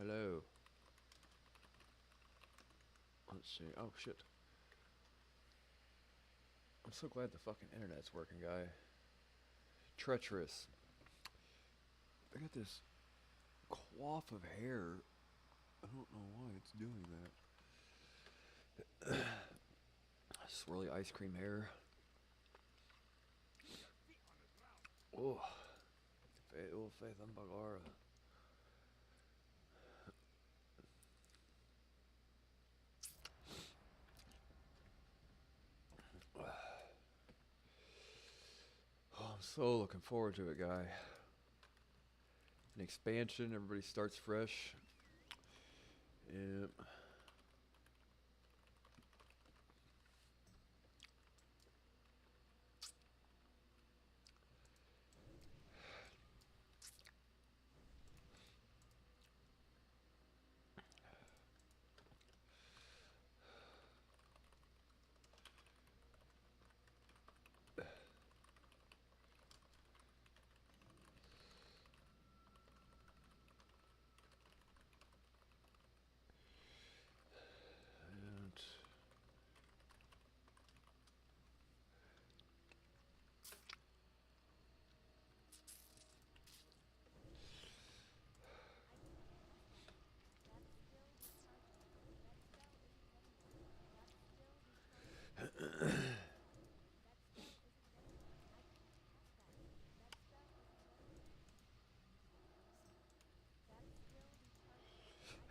Hello. Let's see. Oh shit. I'm so glad the fucking internet's working, guy. Treacherous. I got this coif of hair. I don't know why it's doing that. Swirly ice cream hair. Oh. Oh, Faith Bagara. Oh, I'm so looking forward to it, guy. An expansion, everybody starts fresh. Yep.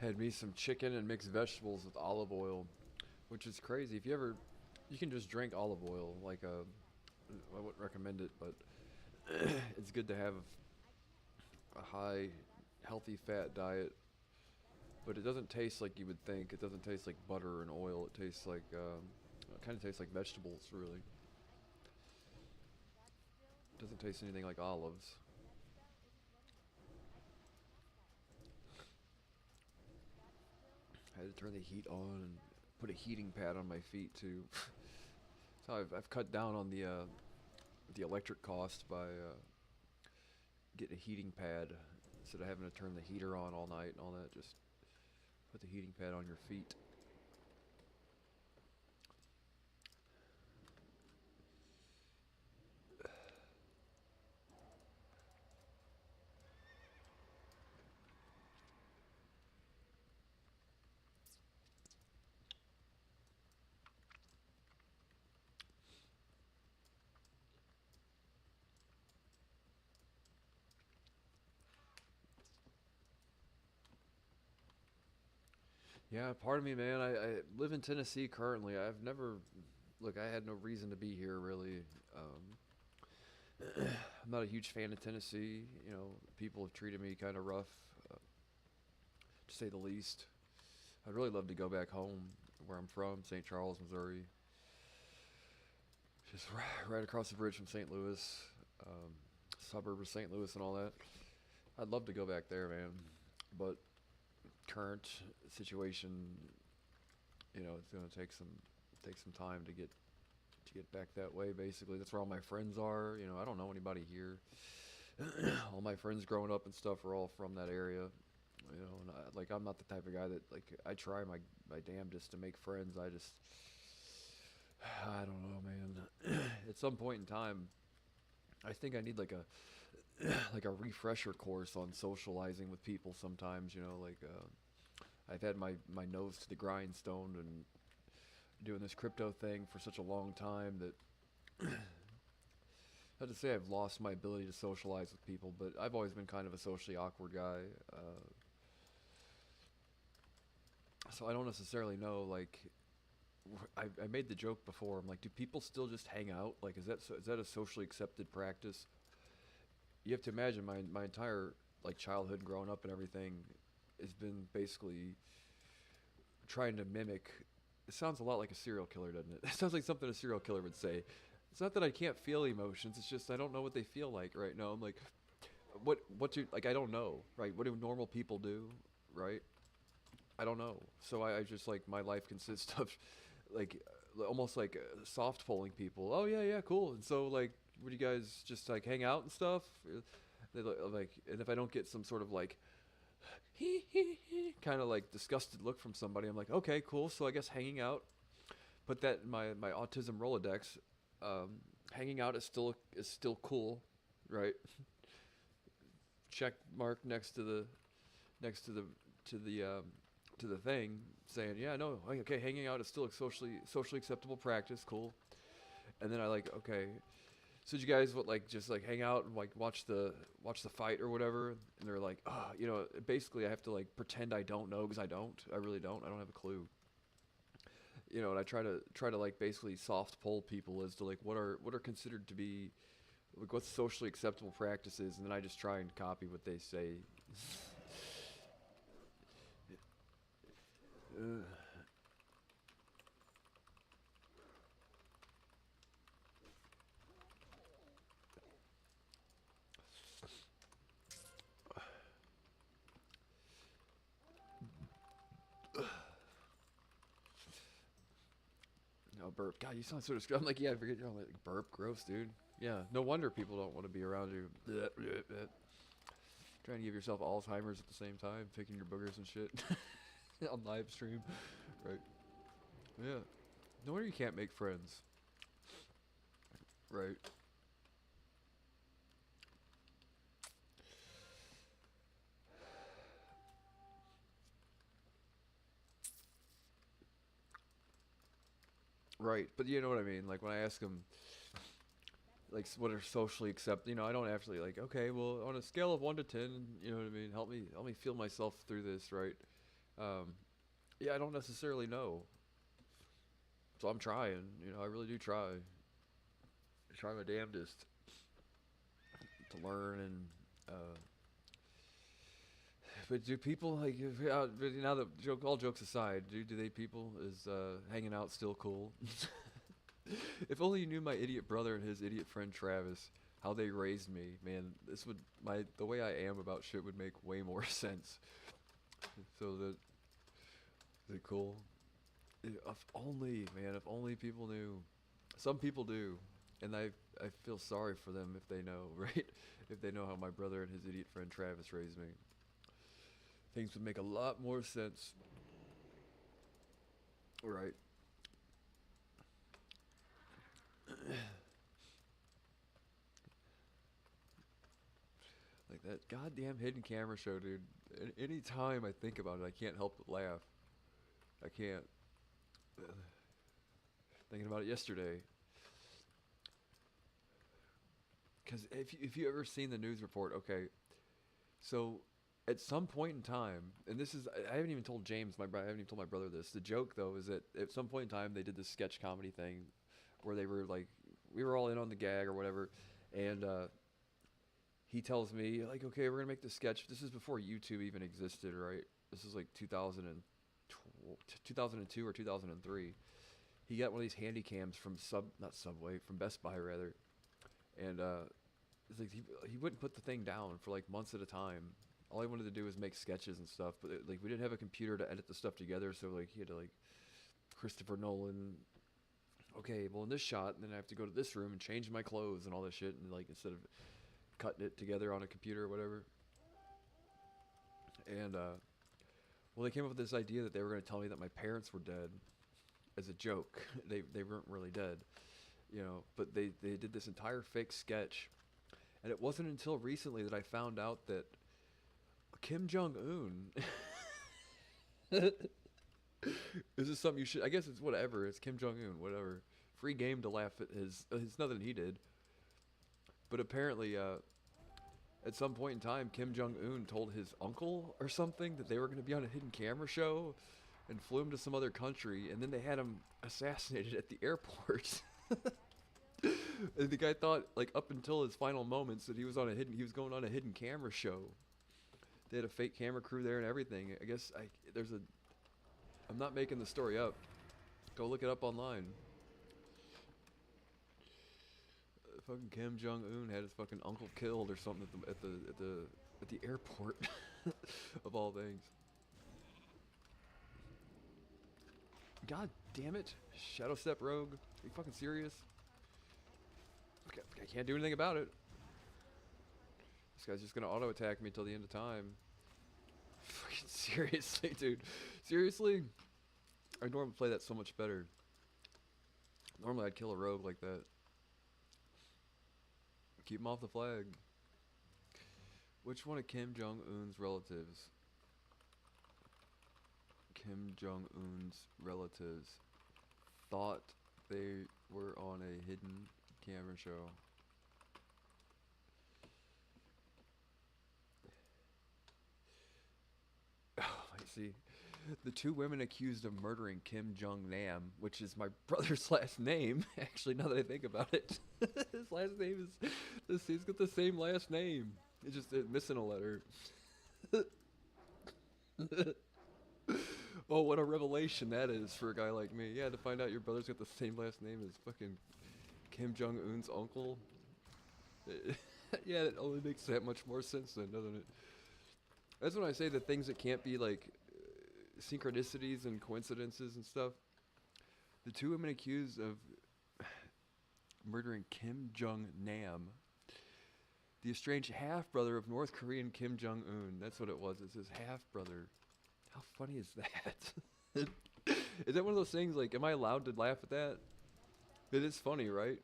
And had me some chicken and mixed vegetables with olive oil, which is crazy. If you ever, you can just drink olive oil. Like I wouldn't recommend it, but it's good to have a high, healthy fat diet. But it doesn't taste like you would think. It doesn't taste like butter and oil. It tastes like, it kind of tastes like vegetables, really. It doesn't taste anything like olives. I had to turn the heat on and put a heating pad on my feet too. So I've cut down on the electric cost by getting a heating pad instead of having to turn the heater on all night and all that. Just put the heating pad on your feet. Yeah, part of me, man. I live in Tennessee currently. I've never, look, I had no reason to be here really. I'm not a huge fan of Tennessee. You know, people have treated me kind of rough, uh, to say the least. I'd really love to go back home where I'm from, St. Charles, Missouri. Just right across the bridge from St. Louis, um, suburb of St. Louis and all that. I'd love to go back there, man. But current situation, you know, it's gonna take some time to get back that way. Basically, that's where all my friends are. You know, I don't know anybody here. All my friends growing up and stuff are all from that area. You know, and like I'm not the type of guy that like I try my damnedest to make friends. I just I don't know, man. At some point in time, I think I need like a like a refresher course on socializing with people. Sometimes, you know, like I've had my nose to the grindstone and doing this crypto thing for such a long time that not to say I've lost my ability to socialize with people, but I've always been kind of a socially awkward guy. So I don't necessarily know. Like, I made the joke before. I'm like, do people still just hang out? Like, is that a socially accepted practice? You have to imagine my entire like childhood, growing up, and everything has been basically trying to mimic. It sounds a lot like a serial killer, doesn't it? It sounds like something a serial killer would say. It's not that I can't feel emotions. It's just I don't know what they feel like right now. I'm like, what do like I don't know, right? What do normal people do, right? I don't know. So I just like my life consists of like almost like soft polling people. Oh yeah, yeah, cool. And so like, would you guys just like hang out and stuff? They like, and if I don't get some sort of like kind of like disgusted look from somebody. I'm like, okay, cool. So I guess hanging out, put that in my autism Rolodex. Hanging out is still cool, right? Check mark next to the thing saying, yeah, no, okay, hanging out is still a socially acceptable practice, cool. And then I like, okay, so did you guys just like hang out and like watch the fight or whatever? And they're like, basically I have to like pretend I don't know because I really don't, I don't have a clue. And I try to like basically soft poll people as to like what are considered to be like what's socially acceptable practices, and then I just try and copy what they say. uh, no burp. God, you sound sort of. I'm like, yeah, I forget. You're like burp, gross, dude. Yeah, no wonder people don't want to be around you. Trying to give yourself Alzheimer's at the same time, picking your boogers and shit on live stream, right? Yeah. No wonder you can't make friends, right? Right, but you know what I mean. Like when I ask them, like what are socially accepted, I don't actually like. Okay, well, on a scale of 1 to 10, you know what I mean. Help me feel myself through this, right? Um, yeah, I don't necessarily know, so I'm trying. I really do try. Try my damnedest to learn and. But do people like but now that all jokes aside, do they people is hanging out still cool? If only you knew my idiot brother and his idiot friend Travis, how they raised me, man. This would the way I am about shit would make way more sense. So the cool. If only, man, if only people knew. Some people do, and I feel sorry for them if they know, right? If they know how my brother and his idiot friend Travis raised me, things would make a lot more sense, right? Like that goddamn hidden camera show, dude. Any time I think about it, I can't help but laugh. I can't. Thinking about it yesterday, because if you ever seen the news report, okay, so at some point in time, and this is I haven't even told James, I haven't even told my brother this. The joke though is that at some point in time they did this sketch comedy thing, where they were like, we were all in on the gag or whatever, and he tells me like, okay, we're gonna make this sketch. This is before YouTube even existed, right? This is like 2002 or 2003. He got one of these handy cams from not Subway, from Best Buy rather, and it's like he wouldn't put the thing down for like months at a time. All he wanted to do was make sketches and stuff, but like we didn't have a computer to edit the stuff together, so like he had to like Christopher Nolan. Okay, well in this shot, and then I have to go to this room and change my clothes and all this shit, and like instead of cutting it together on a computer or whatever. And well, they came up with this idea that they were going to tell me that my parents were dead as a joke. They weren't really dead, but they did this entire fake sketch, and it wasn't until recently that I found out that Kim Jong Un. Is this something you should? I guess it's whatever. It's Kim Jong Un, whatever. Free game to laugh at his. It's nothing he did. But apparently, at some point in time, Kim Jong Un told his uncle or something that they were going to be on a hidden camera show, and flew him to some other country, and then they had him assassinated at the airport. And the guy thought, like up until his final moments, that he was going on a hidden camera show. They had a fake camera crew there and everything. I guess I'm not making the story up. Go look it up online. Fucking Kim Jong Un had his fucking uncle killed or something at the airport, of all things. God damn it, Shadow Step Rogue. Are you fucking serious? I can't do anything about it. This guy's just gonna auto attack me till the end of time. Fucking seriously, dude. Seriously? I normally play that so much better. Normally I'd kill a rogue like that. Keep him off the flag. Which one of Kim Jong-un's relatives? Kim Jong-un's relatives thought they were on a hidden camera show. Oh, I see. The two women accused of murdering Kim Jong Nam, which is my brother's last name. Actually, now that I think about it, his last name is this. He's got the same last name. It's just missing a letter. Oh, what a revelation that is for a guy like me. Yeah, to find out your brother's got the same last name as fucking Kim Jong Un's uncle. Yeah, it only makes that much more sense then, doesn't it? That's when I say the things that can't be like synchronicities and coincidences and stuff. The two women accused of murdering Kim Jong Nam, the estranged half-brother of North Korean Kim Jong Un. That's what it was. It's his half-brother. How funny is that? Is that one of those things, like, am I allowed to laugh at that? It is funny, right?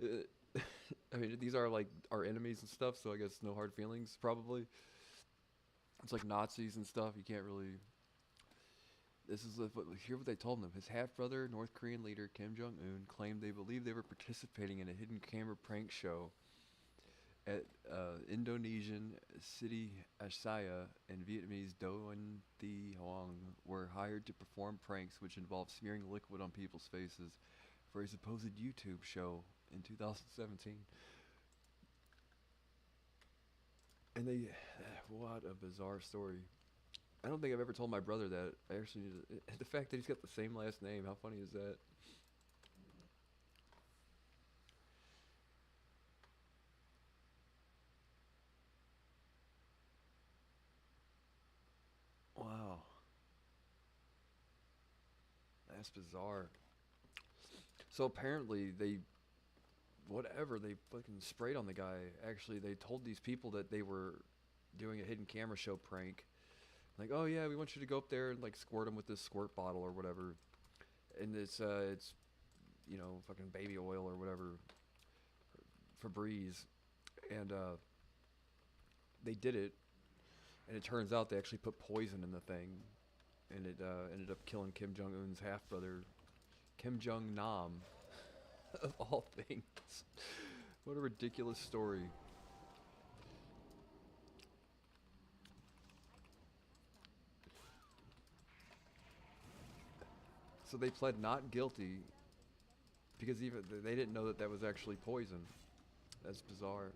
I mean, these are, like, our enemies and stuff, so I guess no hard feelings, probably. It's like Nazis and stuff. You can't really... This is hear what they told him. His half-brother, North Korean leader Kim Jong-un, claimed they believed they were participating in a hidden camera prank show at Indonesian city Asaya and Vietnamese Doan Thi Hoang were hired to perform pranks which involved smearing liquid on people's faces for a supposed YouTube show in 2017. And they, what a bizarre story. I don't think I've ever told my brother that. I actually need to, the fact that he's got the same last name, how funny is that? Wow. That's bizarre. So apparently they, whatever, they fucking sprayed on the guy. Actually, they told these people that they were doing a hidden camera show prank. Like, oh yeah, we want you to go up there and like squirt him with this squirt bottle or whatever. And it's, you know, fucking baby oil or whatever, Febreze. And they did it, and it turns out they actually put poison in the thing, and it ended up killing Kim Jong Un's half brother, Kim Jong Nam, of all things. What a ridiculous story. So they pled not guilty because even they didn't know that that was actually poison. That's bizarre.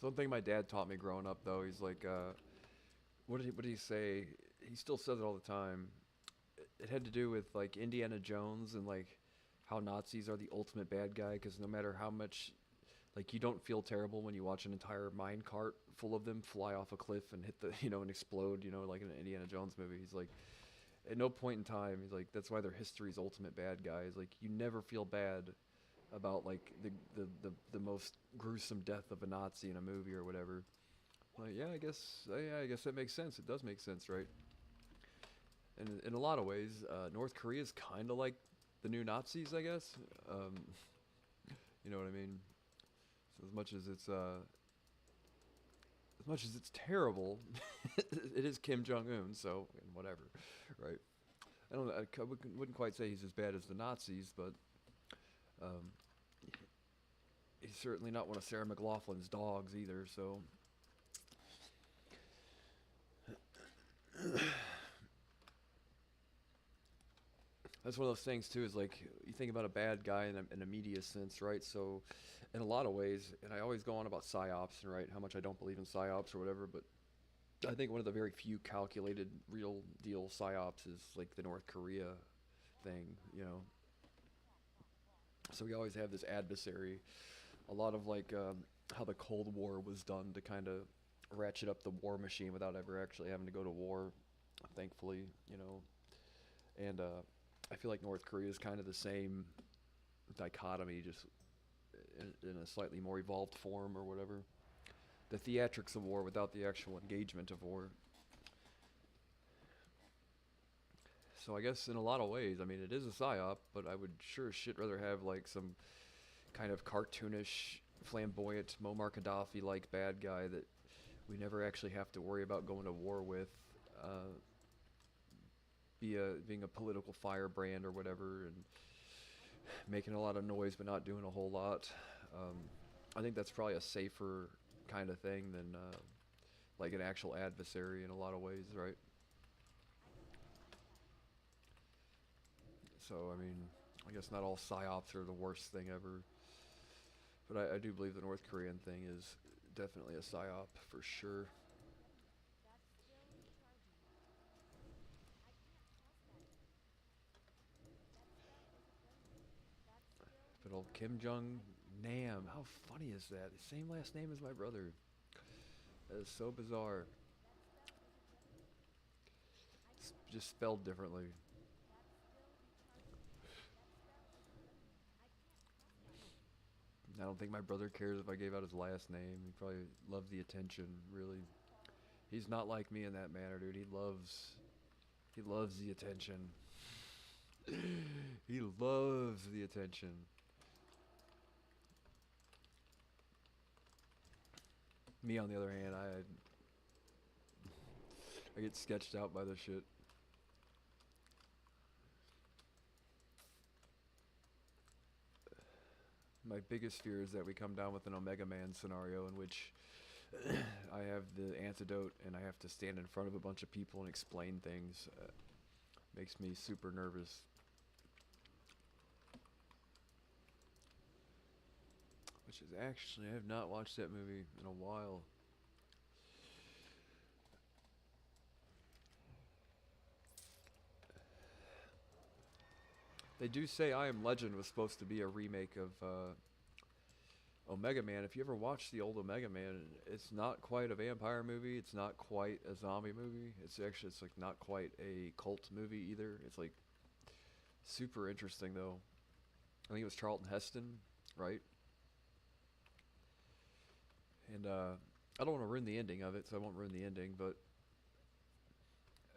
Something my dad taught me growing up, though, he's like, what did he say? He still says it all the time. It had to do with like Indiana Jones and like how Nazis are the ultimate bad guy because no matter how much, like, you don't feel terrible when you watch an entire mine cart full of them fly off a cliff and hit the, you know, and explode, you know, like in an Indiana Jones movie. He's like, at no point in time, he's like, that's why they're history's ultimate bad guys. Like, you never feel bad about like the most gruesome death of a Nazi in a movie or whatever. Like, yeah, I guess that makes sense. It does make sense, right? And in a lot of ways, North Korea is kind of like the new Nazis, I guess. Um, you know what I mean? So as much as it's terrible, it is Kim Jong Un. So whatever, right? I don't. Wouldn't quite say he's as bad as the Nazis, but um, he's certainly not one of Sarah McLaughlin's dogs either. So. That's one of those things too. Is like you think about a bad guy in a media sense, right? So, in a lot of ways, and I always go on about psyops and right how much I don't believe in psyops or whatever, but I think one of the very few calculated, real deal psyops is like the North Korea thing, you know. So we always have this adversary. A lot of like how the Cold War was done to kind of ratchet up the war machine without ever actually having to go to war. Thankfully, you know, and I feel like North Korea is kind of the same dichotomy, just in a slightly more evolved form or whatever. The theatrics of war without the actual engagement of war. So I guess in a lot of ways, I mean, it is a psyop, but I would sure as shit rather have like some kind of cartoonish, flamboyant Muammar Gaddafi like bad guy that we never actually have to worry about going to war with. Being a political firebrand or whatever, and making a lot of noise but not doing a whole lot. Um, I think that's probably a safer kind of thing than like an actual adversary in a lot of ways, right? So I mean, I guess not all psyops are the worst thing ever, but I do believe the North Korean thing is definitely a psyop for sure. But old Kim Jong Nam, how funny is that? The same last name as my brother. That is so bizarre. It's just spelled differently. I don't think my brother cares if I gave out his last name. He probably loves the attention, really. He's not like me in that manner, dude. He loves the attention. He loves the attention. Me, on the other hand, I get sketched out by this shit. My biggest fear is that we come down with an Omega Man scenario in which I have the antidote and I have to stand in front of a bunch of people and explain things. Makes me super nervous. Which is actually, I have not watched that movie in a while. They do say I Am Legend was supposed to be a remake of Omega Man. If you ever watched the old Omega Man, it's not quite a vampire movie. It's not quite a zombie movie. It's like not quite a cult movie either. It's like super interesting though. I think it was Charlton Heston, right? And I don't want to ruin the ending of it, so I won't ruin the ending. But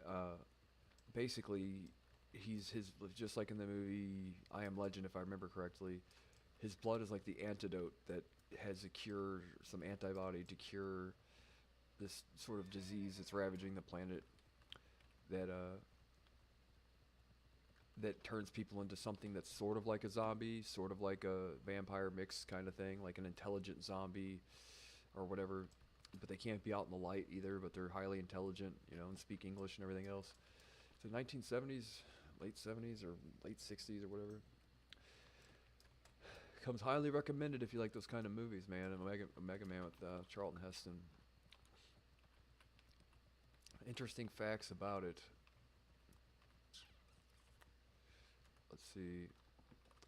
uh, basically, he's his just like in the movie I Am Legend, if I remember correctly. His blood is like the antidote that has a cure, some antibody to cure this sort of disease that's ravaging the planet. That that turns people into something that's sort of like a zombie, sort of like a vampire mix kind of thing, like an intelligent zombie or whatever. But they can't be out in the light either. But they're highly intelligent, you know, and speak English and everything else. So 1970s, late 70s or late 60s or whatever. Comes highly recommended if you like those kind of movies, man. Omega Man with Charlton Heston. Interesting facts about it. Let's see.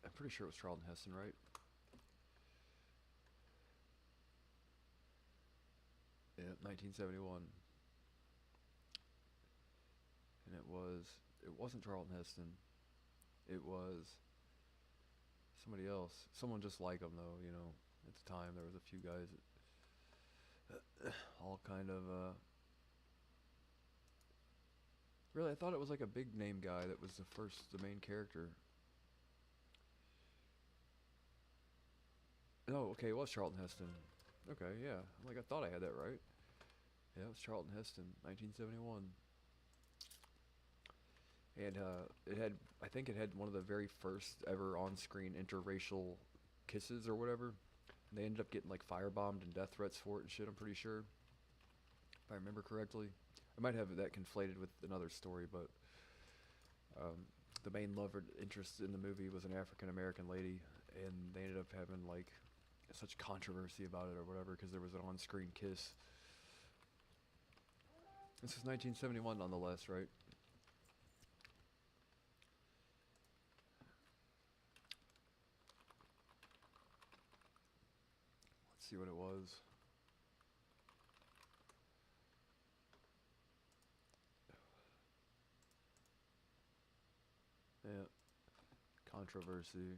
I'm pretty sure it was Charlton Heston, right? Yeah, 1971. And it wasn't Charlton Heston. It was somebody else. Someone just like him, though, you know. At the time, there was a few guys that all kind of, really, I thought it was like a big name guy that was the main character. No, okay, it was Charlton Heston. Okay, yeah. Like, I thought I had that right. Yeah, it was Charlton Heston, 1971. And I think it had one of the very first ever on-screen interracial kisses or whatever. And they ended up getting like firebombed and death threats for it and shit, I'm pretty sure. If I remember correctly. I might have that conflated with another story, but the main love interest in the movie was an African American lady, and they ended up having like such controversy about it or whatever because there was an on-screen kiss. This is 1971 nonetheless, right? see what it was. Yeah. Controversy.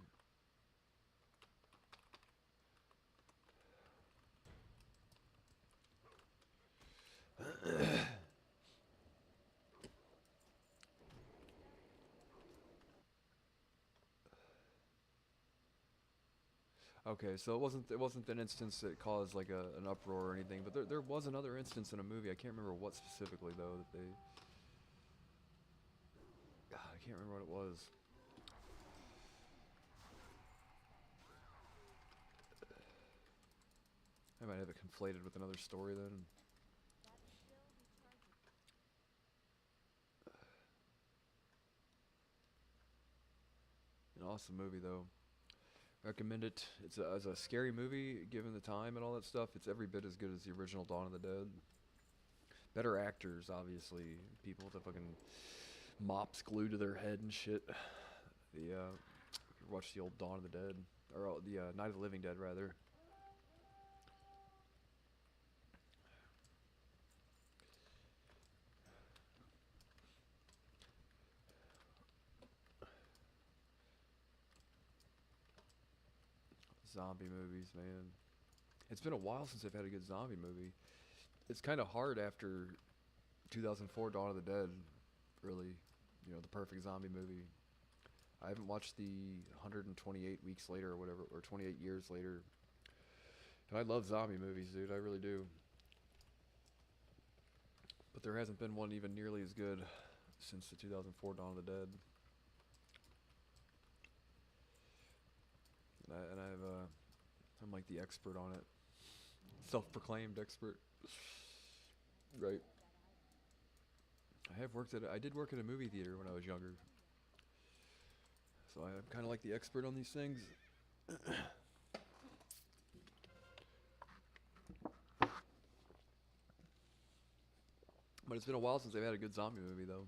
Okay, so it wasn't an instance that caused like an uproar or anything, but there was another instance in a movie. I can't remember what specifically though that they. God, I can't remember what it was. I might have it conflated with another story then. An awesome movie though. Recommend it. It's as a scary movie, given the time and all that stuff. It's every bit as good as the original Dawn of the Dead. Better actors, obviously. People with the fucking mops glued to their head and shit. The if you watch the old Dawn of the Dead or the Night of the Living Dead rather. Zombie movies, man. It's been a while since I've had a good zombie movie. It's kind of hard after 2004 Dawn of the Dead, really, the perfect zombie movie. I haven't watched the 128 weeks later or whatever, or 28 years later. And I love zombie movies, dude. I really do. But there hasn't been one even nearly as good since the 2004 Dawn of the Dead. I'm like the expert on it. Self-proclaimed expert. Right. I did work at a movie theater when I was younger. So I'm kind of like the expert on these things. But it's been a while since I've had a good zombie movie, though.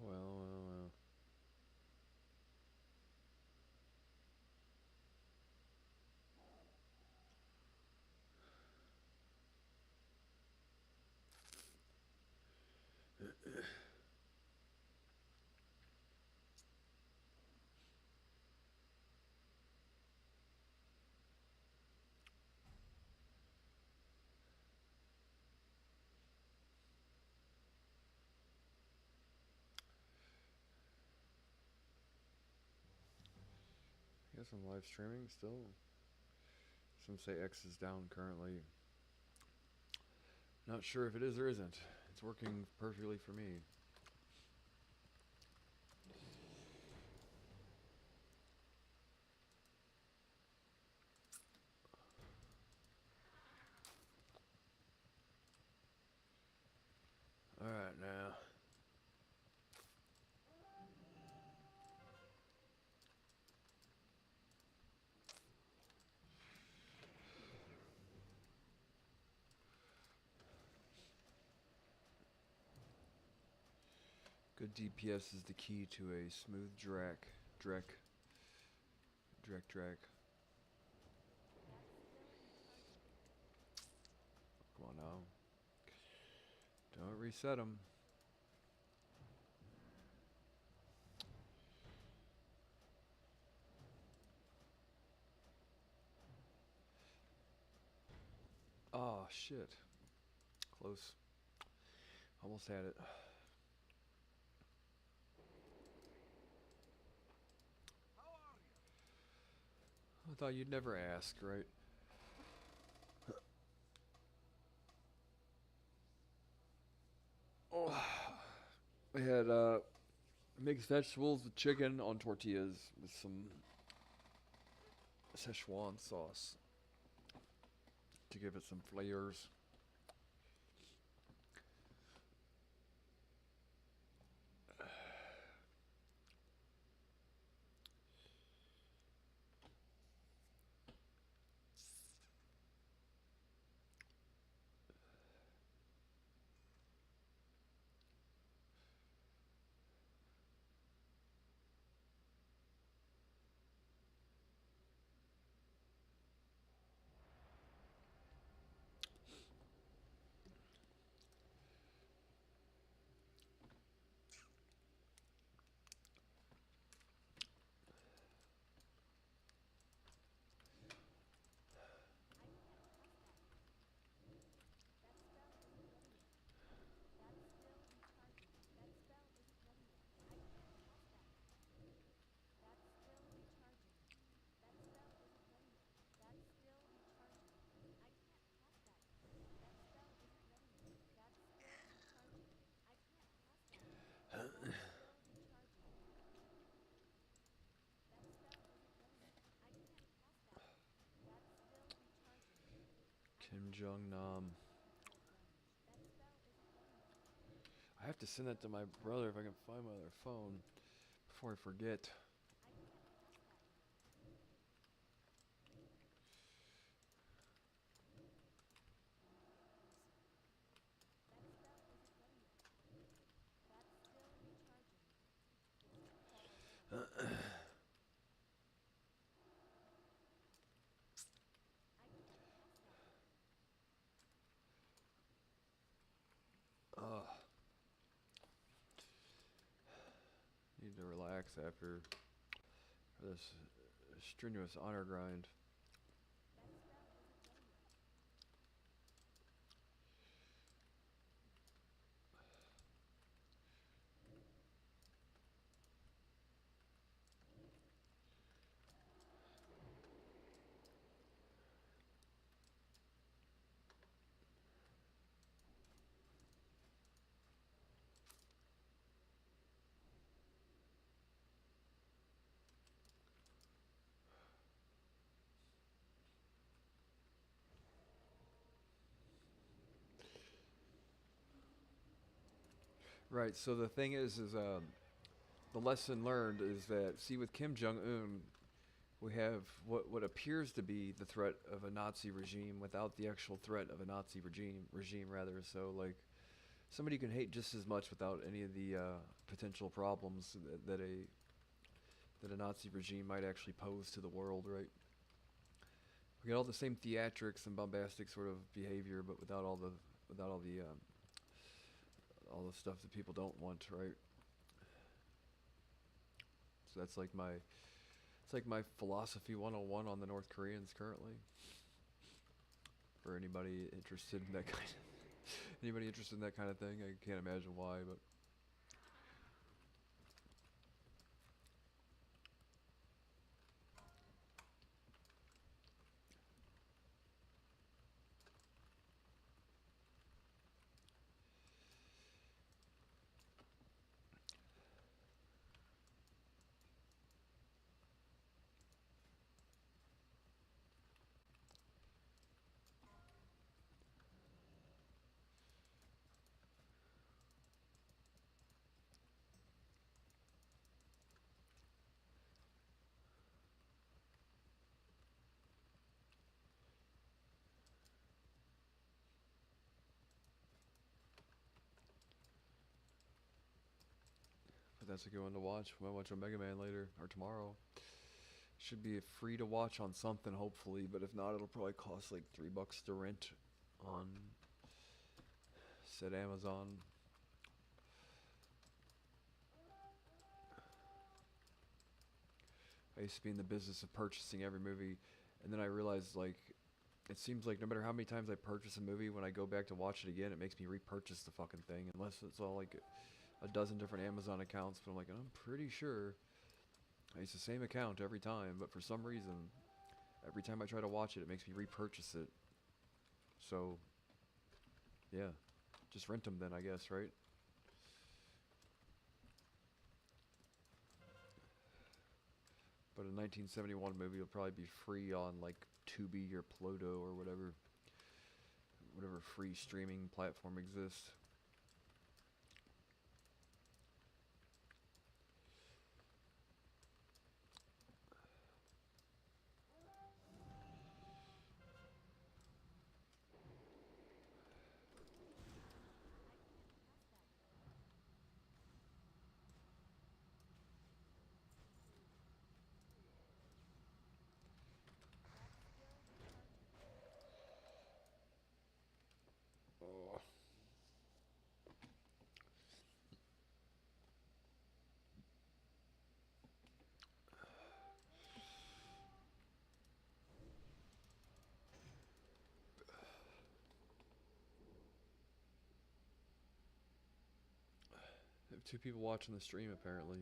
Well. I guess I'm live streaming still. Some say X is down currently. Not sure if it is or isn't. It's working perfectly for me. Alright now. Good DPS is the key to a smooth Drek. Come on now. Don't reset them. Oh shit. Close. Almost had it. I thought you'd never ask, right? Oh, we had mixed vegetables with chicken on tortillas with some Szechuan sauce to give it some flavors. Kim Jong Nam. I have to send that to my brother if I can find my other phone before I forget. Ugh. Need to relax after this strenuous honor grind. Right. So the thing is the lesson learned is that see with Kim Jong Un, we have what appears to be the threat of a Nazi regime without the actual threat of a Nazi regime rather. So like somebody can hate just as much without any of the potential problems that a Nazi regime might actually pose to the world, right? We get all the same theatrics and bombastic sort of behavior, but without all the stuff that people don't want, right? So that's like my it's like my philosophy 101 on the North Koreans currently. For anybody interested in that anybody interested in that kind of thing, I can't imagine why, but that's a good one to watch. We might watch a Mega Man later or tomorrow. Should be free to watch on something, hopefully. But if not, it'll probably cost like $3 to rent on said Amazon. I used to be in the business of purchasing every movie, and then I realized like it seems like no matter how many times I purchase a movie, when I go back to watch it again, it makes me repurchase the fucking thing, unless it's all like a dozen different Amazon accounts. But I'm like, I'm pretty sure it's the same account every time, but for some reason, every time I try to watch it, it makes me repurchase it. So, yeah, just rent them then, I guess, right? But a 1971 movie will probably be free on like Tubi or Pluto or whatever free streaming platform exists. Oh. I have two people watching the stream apparently.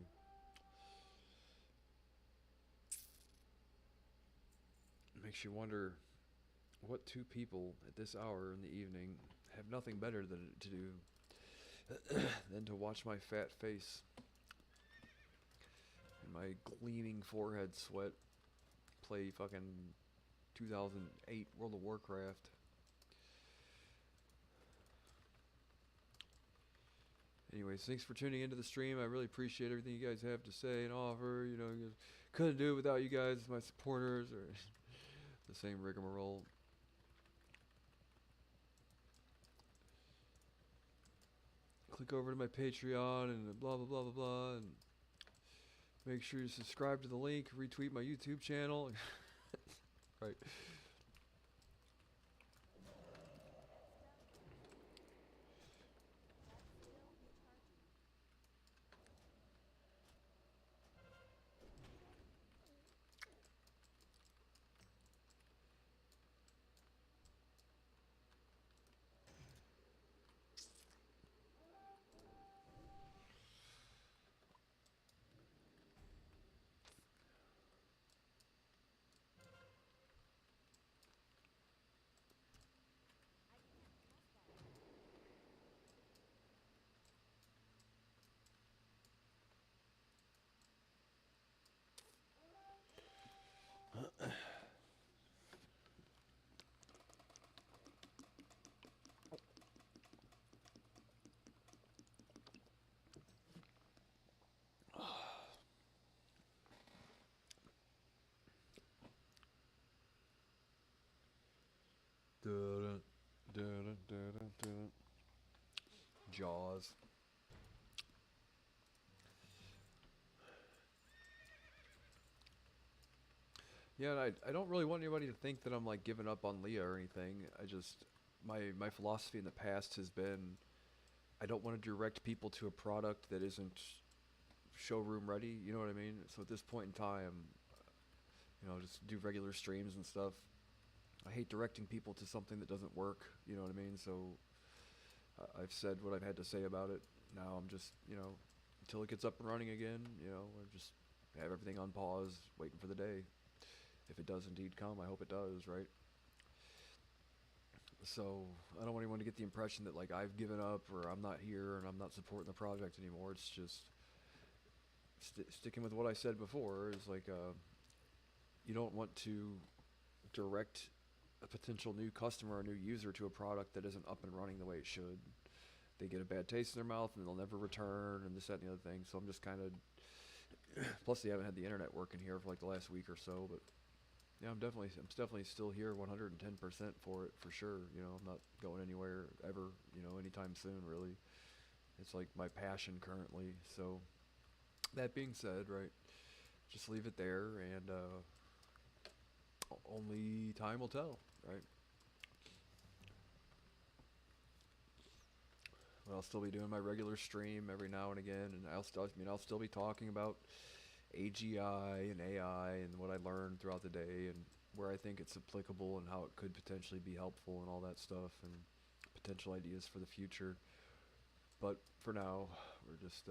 It makes you wonder what two people at this hour in the evening have nothing better to do than to watch my fat face and my gleaming forehead sweat play fucking 2008 World of Warcraft. Anyways, thanks for tuning into the stream. I really appreciate everything you guys have to say and offer. You know, you couldn't do it without you guys, my supporters, or the same rigmarole. Click over to my Patreon and blah blah blah blah blah, and make sure you subscribe to the link. Retweet my YouTube channel. Right. Dun, dun, dun, dun, dun. Jaws. Yeah, and I don't really want anybody to think that I'm like giving up on Leah or anything. I just my philosophy in the past has been I don't want to direct people to a product that isn't showroom ready. You know what I mean? So at this point in time, just do regular streams and stuff. I hate directing people to something that doesn't work. You know what I mean? So I've said what I've had to say about it. Now I'm just until it gets up and running again. I just have everything on pause, waiting for the day. If it does indeed come, I hope it does, right? So I don't want anyone to get the impression that like I've given up or I'm not here and I'm not supporting the project anymore. It's just sticking with what I said before is like you don't want to direct a potential new customer or new user to a product that isn't up and running the way it should. They get a bad taste in their mouth and they'll never return and this, that, and the other thing. So I'm just kind of, plus they haven't had the internet working here for like the last week or so, but yeah, I'm definitely still here 110% for it for sure. I'm not going anywhere ever, anytime soon really. It's like my passion currently. So that being said, right, just leave it there and only time will tell, right? But I'll still be doing my regular stream every now and again, and I'll still be talking about AGI and AI and what I learned throughout the day and where I think it's applicable and how it could potentially be helpful and all that stuff and potential ideas for the future. But for now, we're just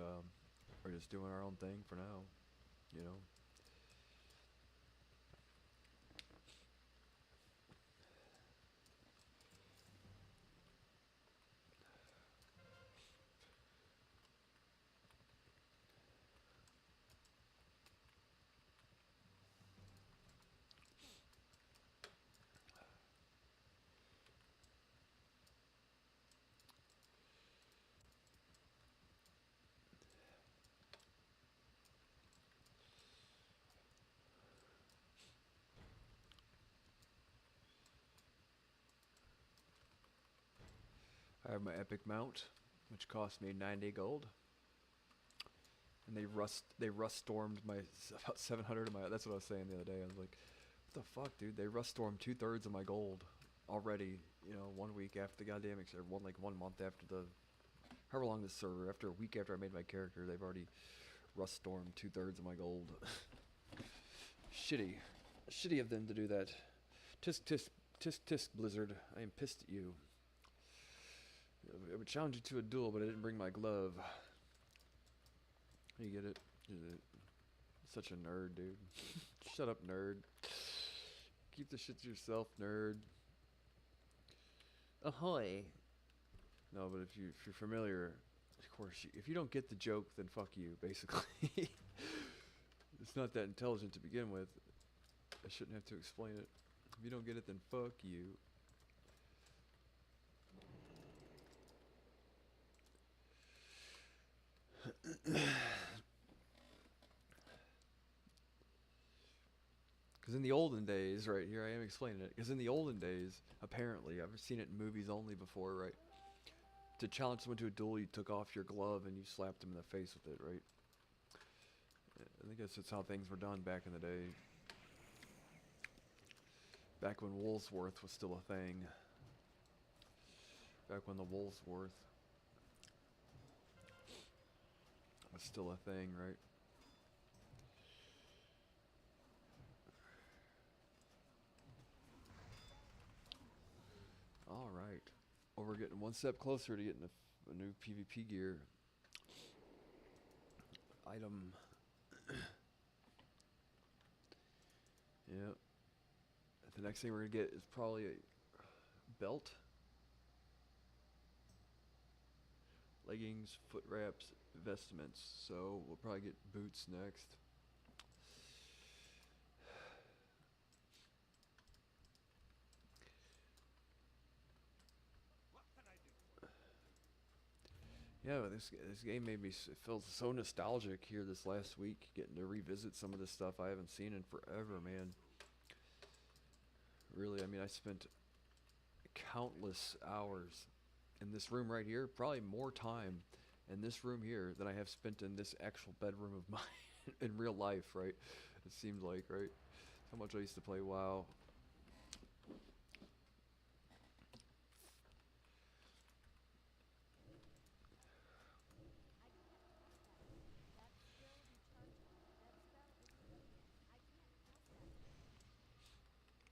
doing our own thing for now, you know. I have my epic mount, which cost me 90 gold, and they rust stormed my about 700 of my. That's what I was saying the other day. I was like, what the fuck, dude? They rust stormed 2/3 of my gold already. You know, 1 week after the goddamn or one month after the however long this server. After a week after I made my character, they've already rust stormed 2/3 of my gold. Shitty of them to do that. Tisk tisk tisk tisk Blizzard. I am pissed at you. I would challenge you to a duel, but I didn't bring my glove. You get it? Such a nerd, dude. Shut up, nerd. Keep the shit to yourself, nerd. Ahoy. No, but if you're familiar, of course, if you don't get the joke, then fuck you, basically. It's not that intelligent to begin with. I shouldn't have to explain it. If you don't get it, then fuck you. Because in the olden days, right here I am explaining it. Because in the olden days, apparently, I've seen it in movies only before, right? To challenge someone to a duel, you took off your glove and you slapped them in the face with it, right? I think that's how things were done back in the day. Back when Woolsworth was still a thing. Back when the Woolsworth was still a thing, right? All right. Well, we're getting one step closer to getting a new PvP gear item. Yeah. The next thing we're gonna get is probably a belt, leggings, foot wraps, vestments. So we'll probably get boots next. Yeah, this game made me feel so nostalgic here this last week, getting to revisit some of the stuff I haven't seen in forever, man. Really, I mean, I spent countless hours in this room right here, probably more time in this room here than I have spent in this actual bedroom of mine in real life, right? It seems like, right? How much I used to play WoW.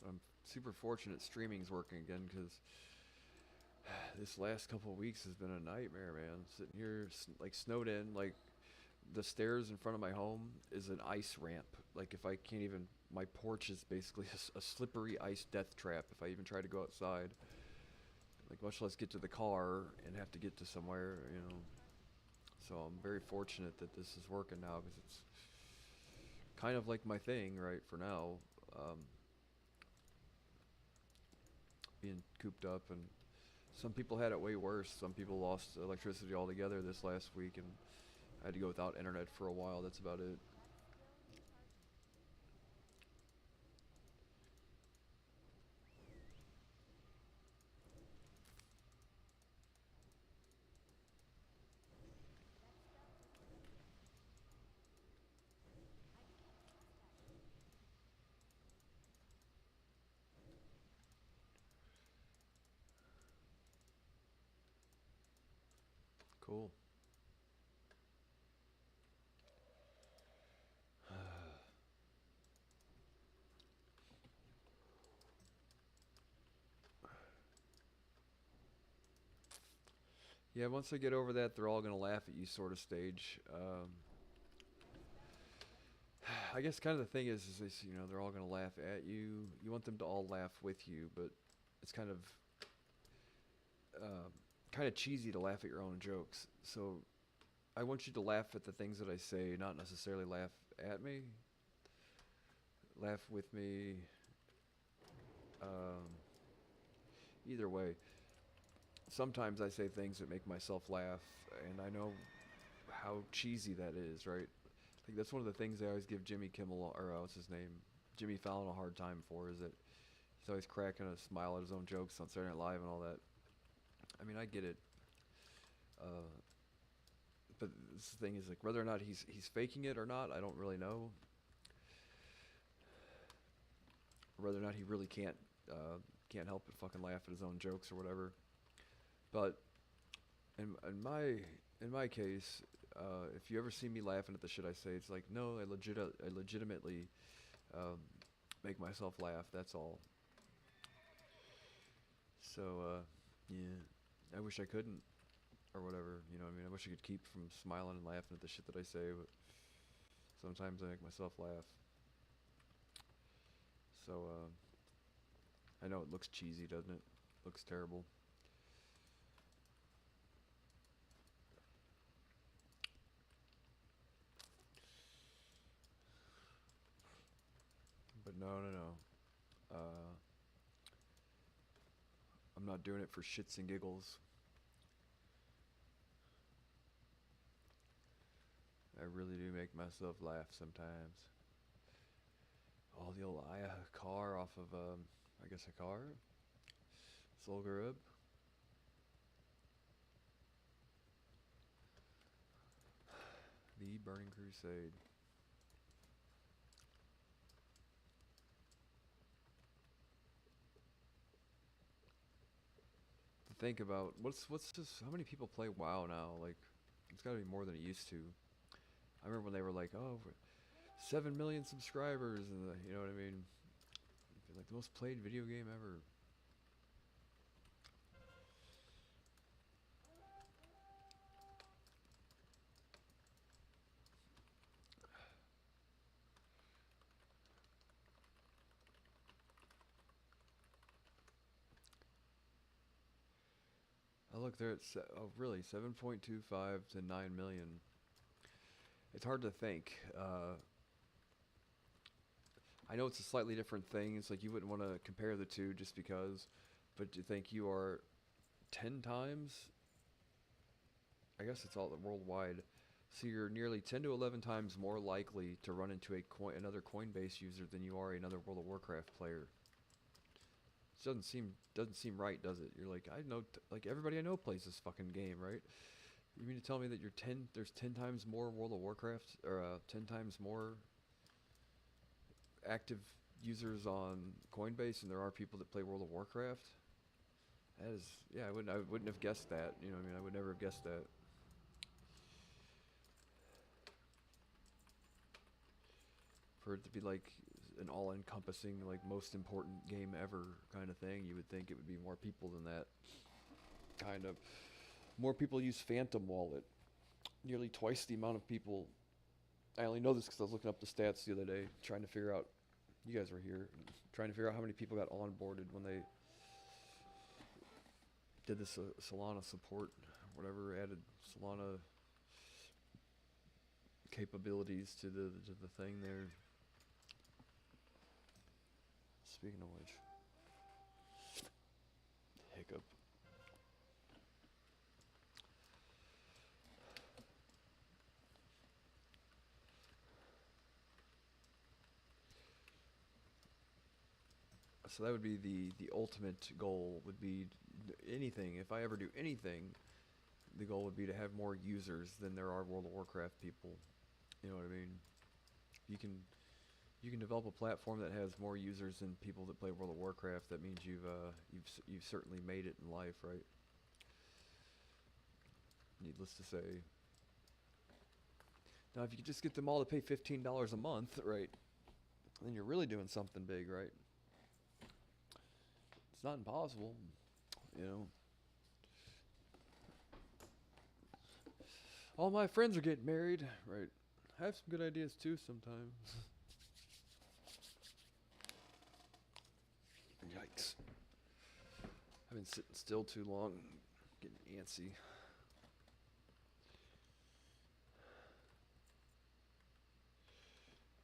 I'm super fortunate streaming's working again because this last couple of weeks has been a nightmare, man. Sitting here like snowed in, like the stairs in front of my home is an ice ramp. Like if I can't even, my porch is basically a slippery ice death trap if I even try to go outside. Like much less get to the car and have to get to somewhere, you know. So I'm very fortunate that this is working now because it's kind of like my thing, right, for now. Um, Being cooped up, and some people had it way worse. Some people lost electricity altogether this last week, and I had to go without internet for a while. That's about it. Cool. Yeah, once I get over that, they're all gonna laugh at you sort of stage. I guess kind of the thing is this, you know, they're all gonna laugh at you. You want them to all laugh with you, but it's uh, kind of cheesy to laugh at your own jokes. So I want you to laugh at the things that I say, not necessarily laugh at me. Laugh with me. Um, Either way. Sometimes I say things that make myself laugh, and I know how cheesy that is, right? I think that's one of the things I always give Jimmy Kimmel, or what's his name, Jimmy Fallon, a hard time for, is that he's always cracking a smile at his own jokes on Saturday Night Live and all that. I mean, I get it, uh, but this thing is like whether or not he's faking it or not, I don't really know. Whether or not he really can't help but fucking laugh at his own jokes or whatever. But in my case, if you ever see me laughing at the shit I say, it's like no, I legitimately um, make myself laugh. That's all. So yeah, I wish I couldn't or whatever. You know, what I mean, I wish I could keep from smiling and laughing at the shit that I say, but sometimes I make myself laugh. So I know it looks cheesy, doesn't it? Looks terrible. But no, no, no. Uh, I'm not doing it for shits and giggles. I really do make myself laugh sometimes. Oh, the old Aya car off of, I guess a car? Solgarub? The Burning Crusade. To think about, what's just, how many people play WoW now? Like, it's gotta be more than it used to. I remember when they were like, oh, 7 million subscribers, and you know what I mean? Like the most played video game ever. I look there at oh really 7.25 to 9 million. It's hard to think. I know it's a slightly different thing. It's like you wouldn't want to compare the two just because, but to think you are 10 times. I guess it's all worldwide. So you're nearly 10 to 11 times more likely to run into another Coinbase user than you are another World of Warcraft player. It doesn't seem right, does it? You're like, I know, like everybody I know plays this fucking game, right? You mean to tell me that there's 10 times more World of Warcraft, or 10 times more active users on Coinbase than there are people that play World of Warcraft? That is, yeah, I wouldn't have guessed that. You know what I mean? I would never have guessed that. For it to be like an all-encompassing, like most important game ever kind of thing, you would think it would be more people than that. Kind of. More people use Phantom Wallet. Nearly twice the amount of people. I only know this because I was looking up the stats the other day, trying to figure out. You guys were here, trying to figure out how many people got onboarded when they did this Solana support, whatever, added Solana capabilities to the thing there. Speaking of which, hiccup. So that would be the ultimate goal. Would be anything. If I ever do anything, the goal would be to have more users than there are World of Warcraft people. You know what I mean? You can you can develop a platform that has more users than people that play World of Warcraft. That means you've certainly made it in life, right? Needless to say. Now, if you could just get them all to pay $15 a month, right, then you're really doing something big, right? It's not impossible, you know. All my friends are getting married. Right. I have some good ideas too sometimes. Yikes. I've been sitting still too long, getting antsy.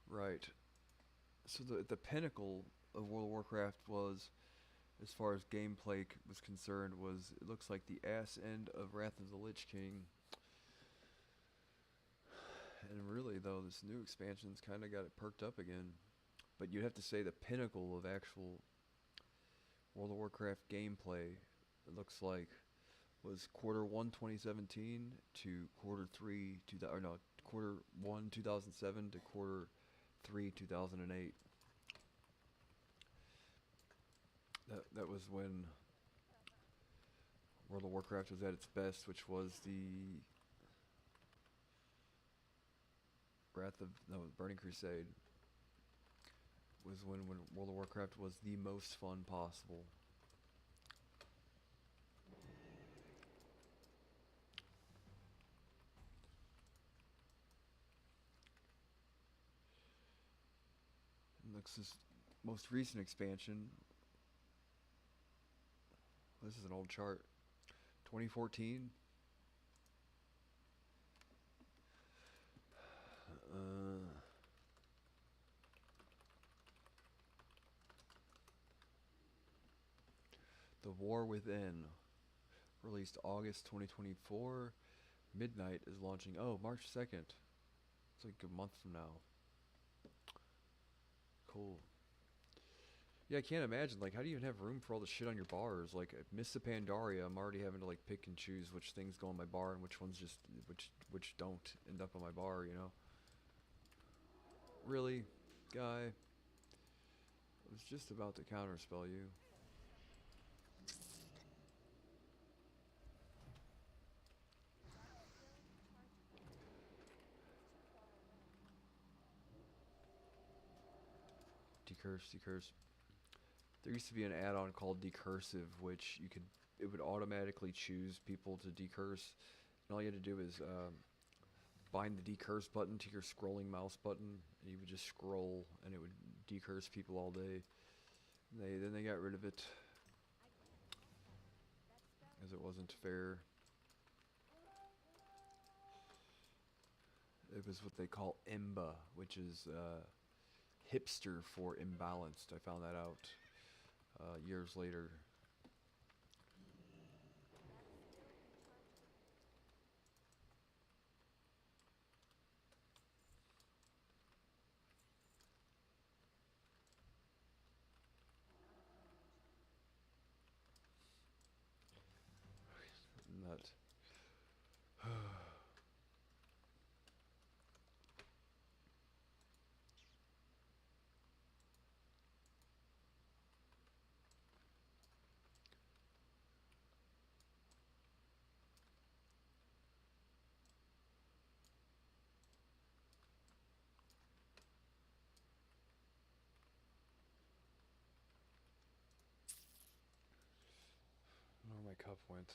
Right. So the pinnacle of World of Warcraft was, as far as gameplay was concerned, was it looks like the ass end of Wrath of the Lich King. And really, though, this new expansion's kind of got it perked up again. But you'd have to say the pinnacle of actual World of Warcraft gameplay, it looks like, was quarter 1 2017 to quarter 3 quarter 1 2007 to quarter 3 2008. That was when World of Warcraft was at its best, which was the Burning Crusade was when World of Warcraft was the most fun possible. And looks this most recent expansion. This is an old chart. 2014. The War Within, released August 2024. Midnight is launching. Oh, March 2nd. It's like a month from now. Cool. Yeah, I can't imagine. Like, how do you even have room for all the shit on your bars? Like, Miss the Pandaria, I'm already having to like pick and choose which things go on my bar and which ones just which don't end up on my bar. You know. Really, guy. I was just about to counterspell you. Decurse. There used to be an add-on called Decursive, which it would automatically choose people to decurse, and all you had to do is bind the decurse button to your scrolling mouse button, and you would just scroll, and it would decurse people all day. Then they got rid of it, as it wasn't fair. It was what they call IMBA, which is hipster for imbalanced. I found that out years later. Nut. Where my cup went.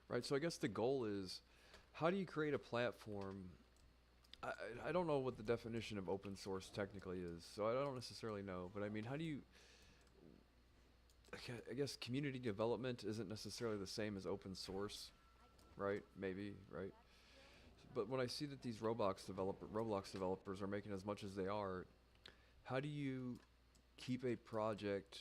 Right, so I guess the goal is, how do you create a platform? I don't know what the definition of open source technically is, so I don't necessarily know. But I mean, how do you? I guess community development isn't necessarily the same as open source, right? Maybe, right? But when I see that these Roblox developers are making as much as they are, how do you keep a project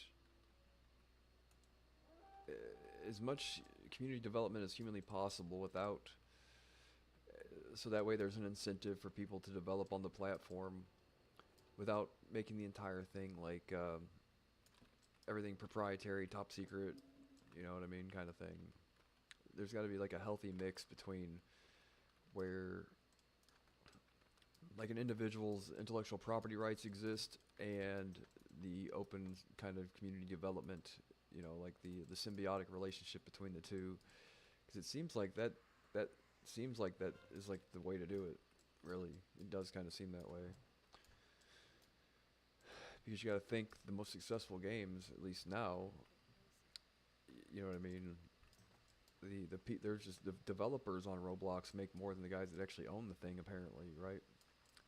as much community development as humanly possible without, so that way there's an incentive for people to develop on the platform without making the entire thing like everything proprietary, top secret, you know what I mean, kind of thing. There's got to be like a healthy mix between where like an individual's intellectual property rights exist and the open kind of community development, like the symbiotic relationship between the two, because it seems like that seems like that is like the way to do it. Really, it does kind of seem that way, because you got to think the most successful games, at least now, you know what I mean. There's just the developers on Roblox make more than the guys that actually own the thing, apparently, right?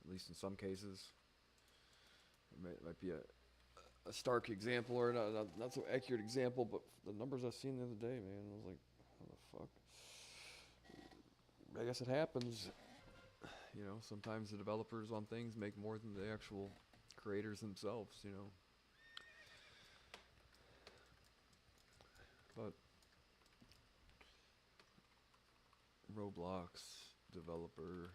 At least in some cases. It might be a stark example, or not so accurate example, but the numbers I seen the other day, man, I was like, how the fuck? I guess it happens. Sometimes the developers on things make more than the actual creators themselves. But Roblox developer.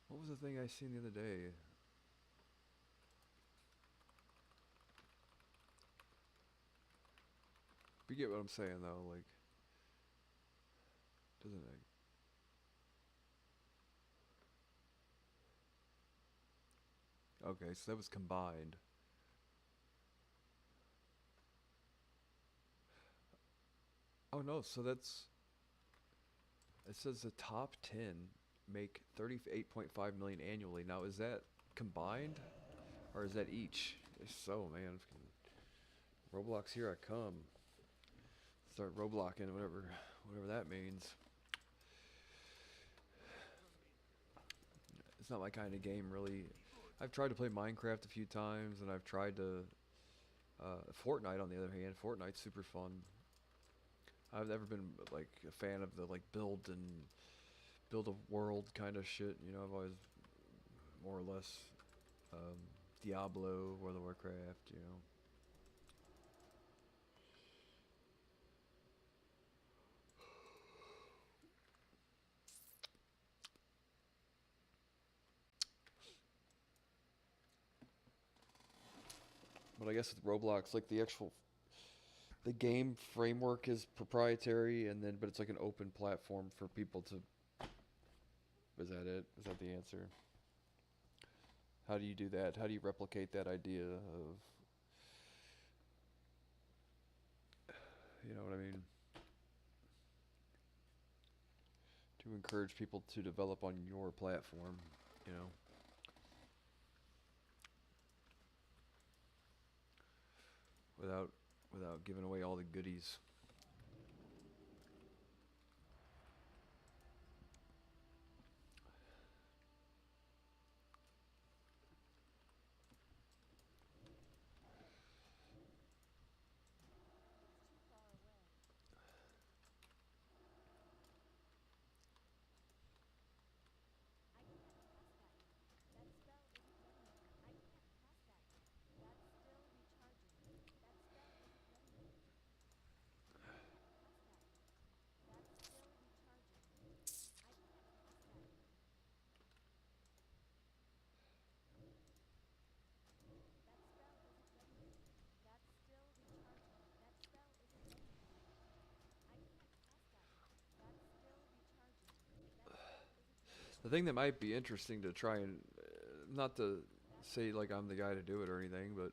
What was the thing I seen the other day? You get what I'm saying, though, like, doesn't it? Okay, so that was combined. Oh no, so it says the top 10 make 38.5 million annually. Now, is that combined or is that each? If so, man, Roblox, here I come. Start Roblocking, whatever that means. It's not my kind of game, really. I've tried to play Minecraft a few times, and I've tried to Fortnite. On the other hand, Fortnite's super fun. I've never been like a fan of the like build a world kind of shit. I've always more or less um, Diablo, World of Warcraft. But I guess with Roblox, like the game framework is proprietary, and then but it's like an open platform for people to. Is that it? Is that the answer? How do you do that? How do you replicate that idea of, you know what I mean? To encourage people to develop on your platform, you know, without giving away all the goodies. The thing that might be interesting to try and not to say like I'm the guy to do it or anything, but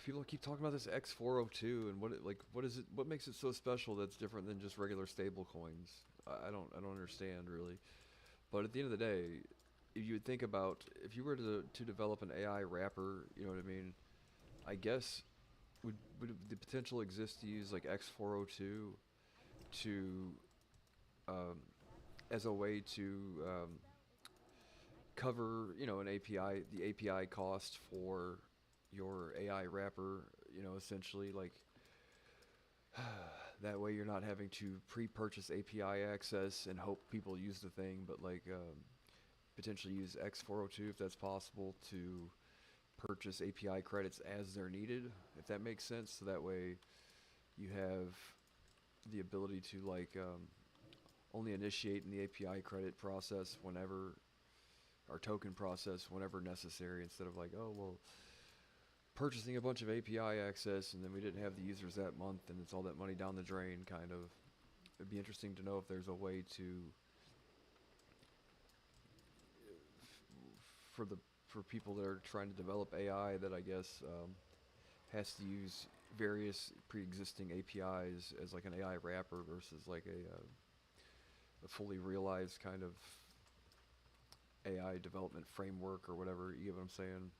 people keep talking about this X402 and what is it? What makes it so special that's different than just regular stable coins? I don't understand really. But at the end of the day, if you would think about if you were to develop an AI wrapper, you know what I mean? I guess would the potential exist to use like X402 to um, as a way to cover an API the API cost for your AI wrapper, essentially like that way you're not having to pre-purchase API access and hope people use the thing, but like potentially use X402 if that's possible to purchase API credits as they're needed, if that makes sense. So that way you have the ability to like only initiate in the API credit process whenever, or token process whenever necessary, instead of like, oh well, purchasing a bunch of API access, and then we didn't have the users that month, and it's all that money down the drain, kind of. It'd be interesting to know if there's a way to, for the for people that are trying to develop AI, that I guess has to use various pre-existing APIs as like an AI wrapper versus like a fully realized kind of AI development framework or whatever. You get what I'm saying?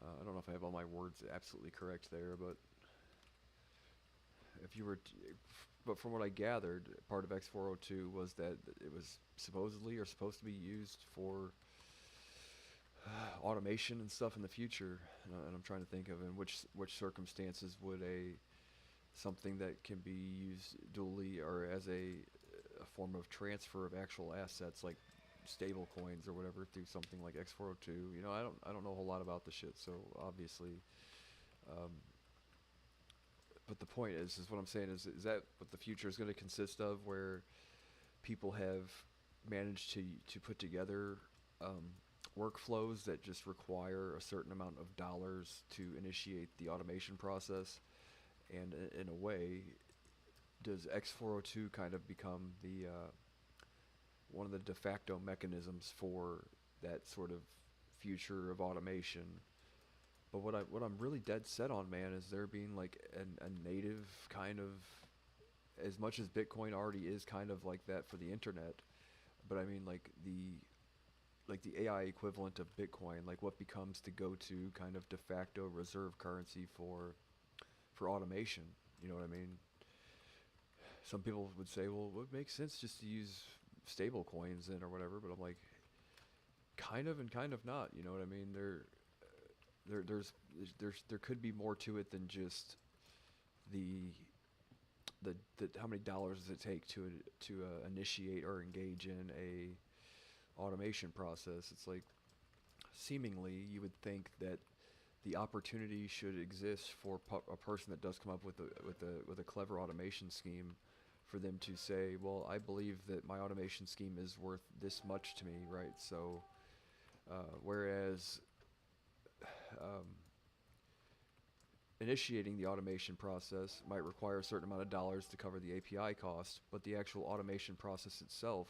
I don't know if I have all my words absolutely correct there, but if you were, but from what I gathered, part of X402 was that it was supposedly or supposed to be used for automation and stuff in the future. And I'm trying to think of in which circumstances would something that can be used dually or as a form of transfer of actual assets, like stable coins or whatever, through something like X402. You know, I don't know a whole lot about the shit, so obviously. But the point is what I'm saying is that what the future is going to consist of, where people have managed to put together workflows that just require a certain amount of dollars to initiate the automation process, and in a way, does X402 kind of become the one of the de facto mechanisms for that sort of future of automation? But what I'm really dead set on, man, is there being like a native kind of, as much as Bitcoin already is kind of like that for the internet, but I mean like the AI equivalent of Bitcoin, like what becomes the go-to kind of de facto reserve currency for automation. You know what I mean? Some people would say, well, it makes sense just to use stable coins in or whatever, but I'm like, kind of and kind of not. You know what I mean? There could be more to it than just the how many dollars does it take to initiate or engage in a automation process. It's like, seemingly you would think that the opportunity should exist for a person that does come up with a clever automation scheme, for them to say, well, I believe that my automation scheme is worth this much to me, right? So whereas initiating the automation process might require a certain amount of dollars to cover the API cost, but the actual automation process itself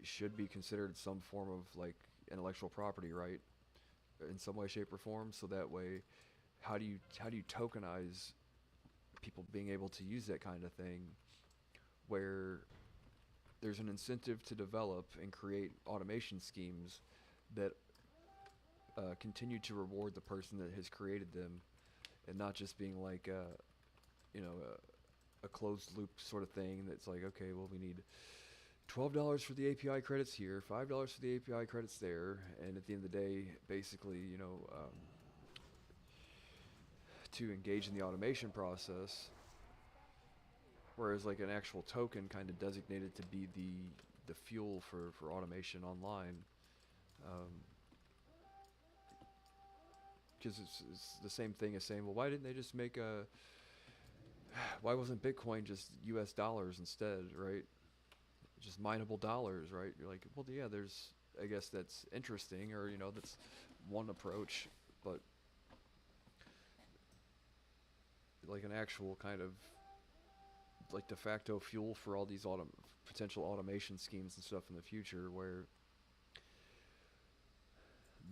should be considered some form of like intellectual property, right? In some way, shape, or form. So that way, how do you tokenize people being able to use that kind of thing, where there's an incentive to develop and create automation schemes that continue to reward the person that has created them, and not just being like a closed loop sort of thing that's like, okay, well, we need $12 for the API credits here, $5 for the API credits there, and at the end of the day, basically, to engage in the automation process, whereas like an actual token kind of designated to be the fuel for automation online, because it's the same thing as saying, well, why didn't they just make why wasn't Bitcoin just US dollars instead, right? Just mineable dollars, right? You're like, well, yeah, I guess that's interesting, or that's one approach, but like an actual kind of like de facto fuel for all these potential automation schemes and stuff in the future, where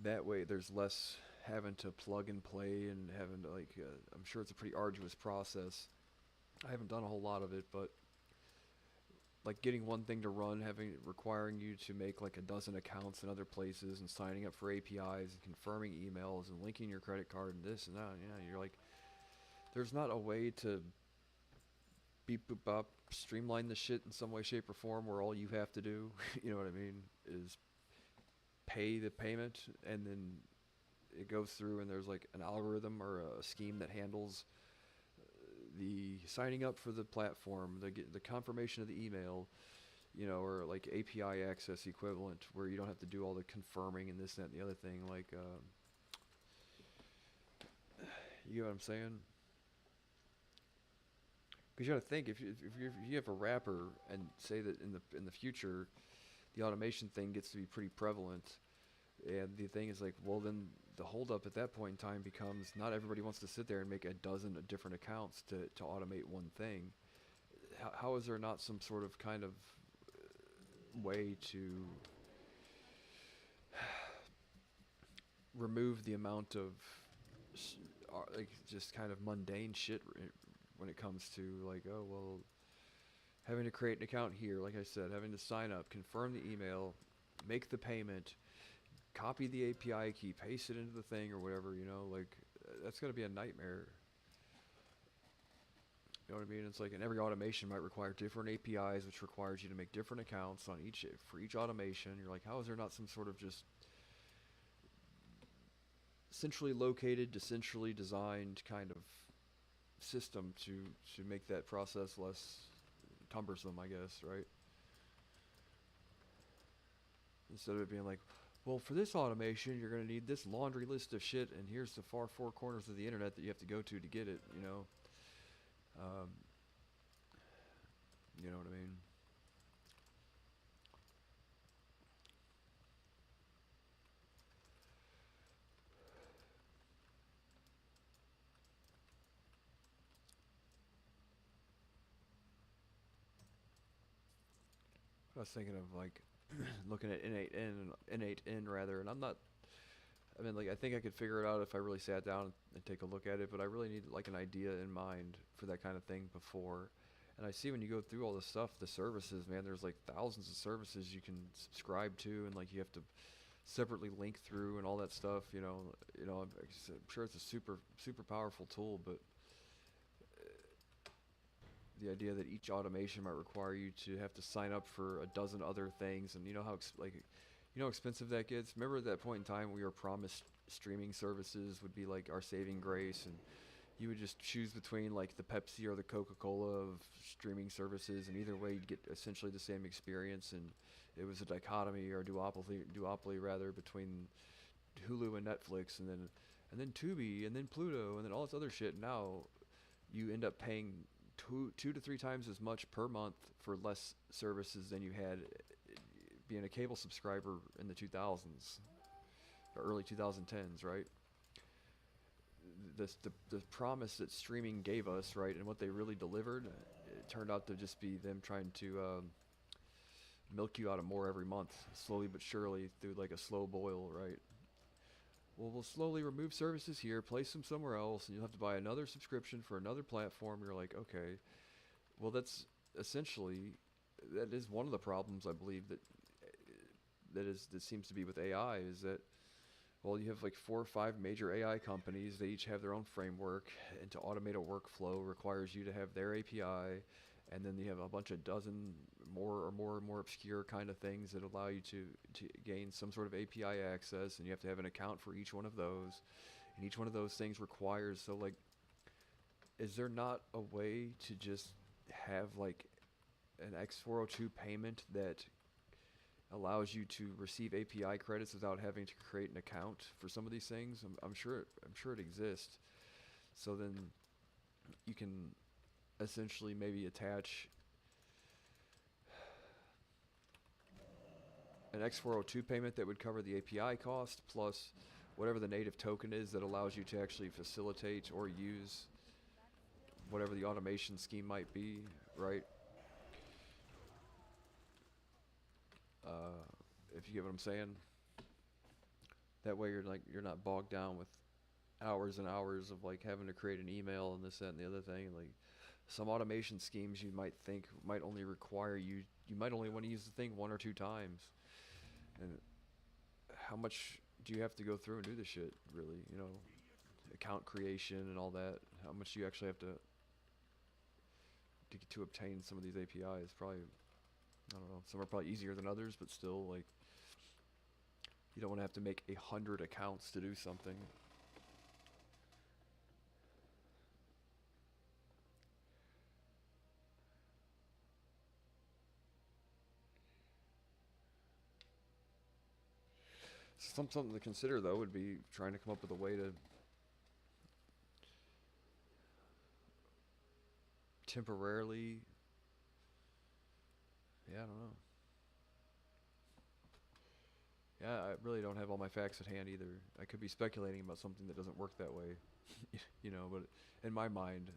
that way there's less having to plug and play and having to like I'm sure it's a pretty arduous process. I haven't done a whole lot of it, but like getting one thing to run, requiring you to make like a dozen accounts in other places, and signing up for APIs and confirming emails and linking your credit card and this and that. You're like, there's not a way to beep boop bop streamline the shit in some way, shape, or form, where all you have to do, you know what I mean, is pay the payment, and then it goes through, and there's like an algorithm or a scheme that handles the signing up for the platform, the confirmation of the email, or like API access equivalent, where you don't have to do all the confirming and this, that, and the other thing. Like, you know what I'm saying? Because you got to think, if you have a wrapper, and say that in the future, the automation thing gets to be pretty prevalent, and the thing is like, well, then the holdup at that point in time becomes not everybody wants to sit there and make a dozen different accounts to automate one thing. How is there not some sort of kind of way to remove the amount of like just kind of mundane shit when it comes to like, oh well, having to create an account here, like I said, having to sign up, confirm the email, make the payment, copy the API key, paste it into the thing or whatever, you know, like that's going to be a nightmare. You know what I mean? It's like, and every automation might require different APIs, which requires you to make different accounts on each for each automation. You're like, how is there not some sort of just centrally located, decentrally designed kind of system to make that process less cumbersome, I guess, right? Instead of it being like, well, for this automation, you're going to need this laundry list of shit, and here's the far four corners of the internet that you have to go to get it, you know? Um, you know what I mean? I was thinking of like looking at innate N rather, and I'm not. I mean, like I think I could figure it out if I really sat down and take a look at it, but I really need like an idea in mind for that kind of thing before. And I see when you go through all this stuff, the services, man, there's like thousands of services you can subscribe to, and like you have to separately link through and all that stuff. I'm sure it's a super powerful tool, but the idea that each automation might require you to have to sign up for a dozen other things, and you know how expensive that gets. Remember at that point in time we were promised streaming services would be like our saving grace, and you would just choose between like the Pepsi or the Coca-Cola of streaming services, and either way you'd get essentially the same experience, and it was a dichotomy or duopoly rather between Hulu and Netflix, and then Tubi, and then Pluto, and then all this other shit. Now you end up paying two to three times as much per month for less services than you had being a cable subscriber in the 2000s or early 2010s, right? The promise that streaming gave us, right, and what they really delivered, it turned out to just be them trying to milk you out of more every month, slowly but surely through like a slow boil, right? Well, we'll slowly remove services here, place them somewhere else, and you'll have to buy another subscription for another platform. You're like, okay, well, that's essentially, that is one of the problems I believe that seems to be with AI is that, well, you have like 4 or 5 major AI companies. They each have their own framework, and to automate a workflow requires you to have their API, and then you have a bunch of dozen more obscure kind of things that allow you to gain some sort of API access, and you have to have an account for each one of those, and each one of those things requires, so like, is there not a way to just have like an X402 payment that allows you to receive API credits without having to create an account for some of these things? I'm sure it exists. So then you can essentially maybe attach an X402 payment that would cover the API cost plus whatever the native token is that allows you to actually facilitate or use whatever the automation scheme might be, right? If you get what I'm saying. That way you're not bogged down with hours and hours of like having to create an email and this, that, and the other thing. Like some automation schemes you might think might only require you might only want to use the thing 1 or 2 times. And how much do you have to go through and do this shit, really? You know, account creation and all that. How much do you actually have to obtain some of these APIs? Probably, I don't know. Some are probably easier than others, but still, like, you don't want to have to make 100 accounts to do something. Something to consider, though, would be trying to come up with a way to temporarily, yeah, I don't know. Yeah, I really don't have all my facts at hand either. I could be speculating about something that doesn't work that way, but in my mind,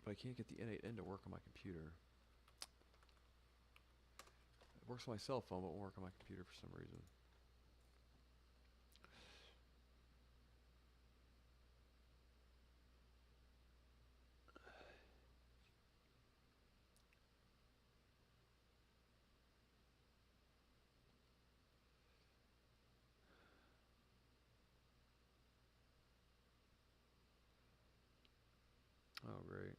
but I can't get the N8N to work on my computer. It works on my cell phone, but won't work on my computer for some reason. Oh, great.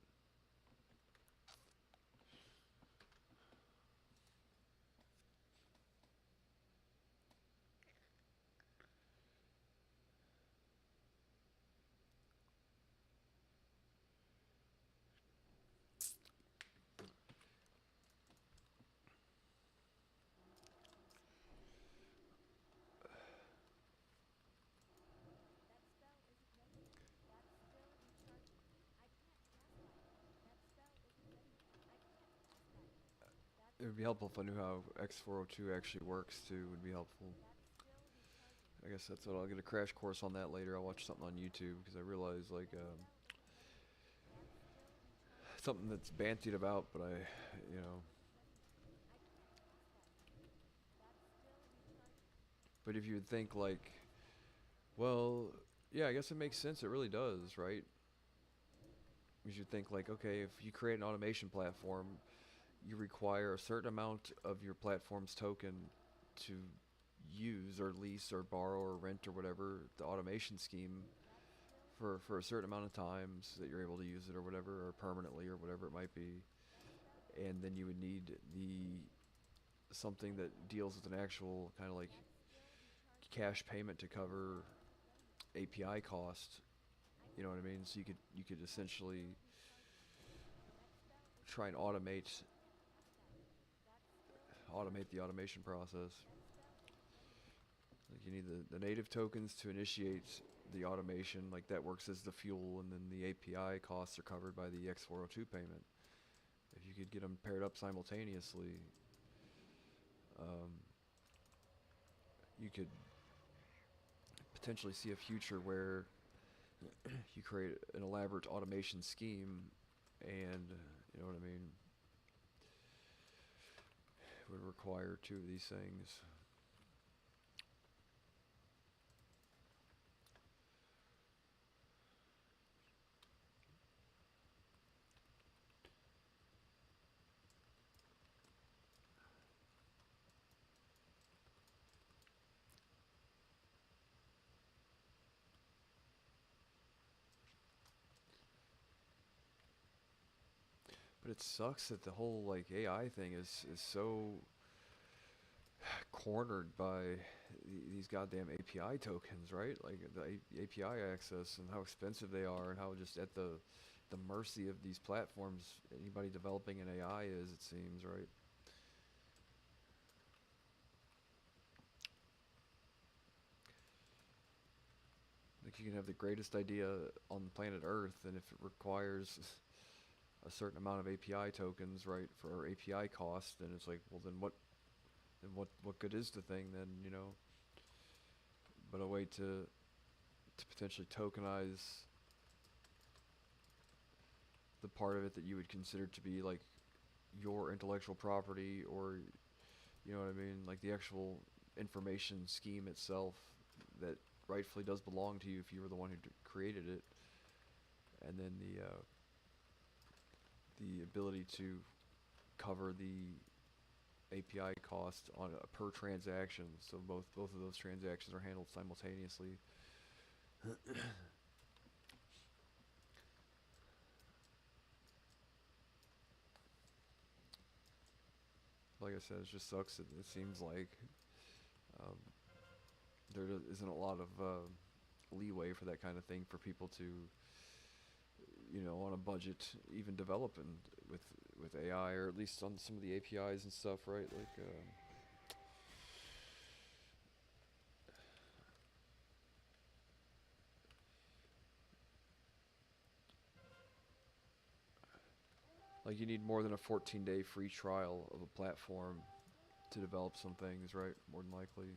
It would be helpful if I knew how X402 actually works too. Would be helpful. I guess that's what I'll get a crash course on that later. I'll watch something on YouTube because I realize like something that's bantied about, but you know, but if you would think like, well, yeah, I guess it makes sense. It really does, right? You should think like, okay, if you create an automation platform, you require a certain amount of your platform's token to use or lease or borrow or rent or whatever the automation scheme for a certain amount of times that you're able to use it or whatever, or permanently or whatever it might be. And then you would need the something that deals with an actual kind of like cash payment to cover API cost. You know what I mean? So you could essentially try and automate the automation process. Like you need the native tokens to initiate the automation, like that works as the fuel, and then the API costs are covered by the X402 payment. If you could get them paired up simultaneously, um, you could potentially see a future where you create an elaborate automation scheme, and you know what I mean, it would require two of these things. But it sucks that the whole like AI thing is so cornered by these goddamn API tokens, right? Like the API access and how expensive they are, and how just at the mercy of these platforms anybody developing an AI is, it seems, right? Like you can have the greatest idea on planet Earth, and if it requires a certain amount of API tokens, right, for API cost, then it's like, well, then what good is the thing then, but a way to potentially tokenize the part of it that you would consider to be like your intellectual property, or you know what I mean, like the actual information scheme itself that rightfully does belong to you if you were the one who created it, and then the ability to cover the API cost on a per transaction, so both of those transactions are handled simultaneously. Like I said, it just sucks that it seems like um, there isn't a lot of leeway for that kind of thing for people to, on a budget, even develop and with AI, or at least on some of the APIs and stuff, right? Like you need more than a 14-day free trial of a platform to develop some things, right? More than likely.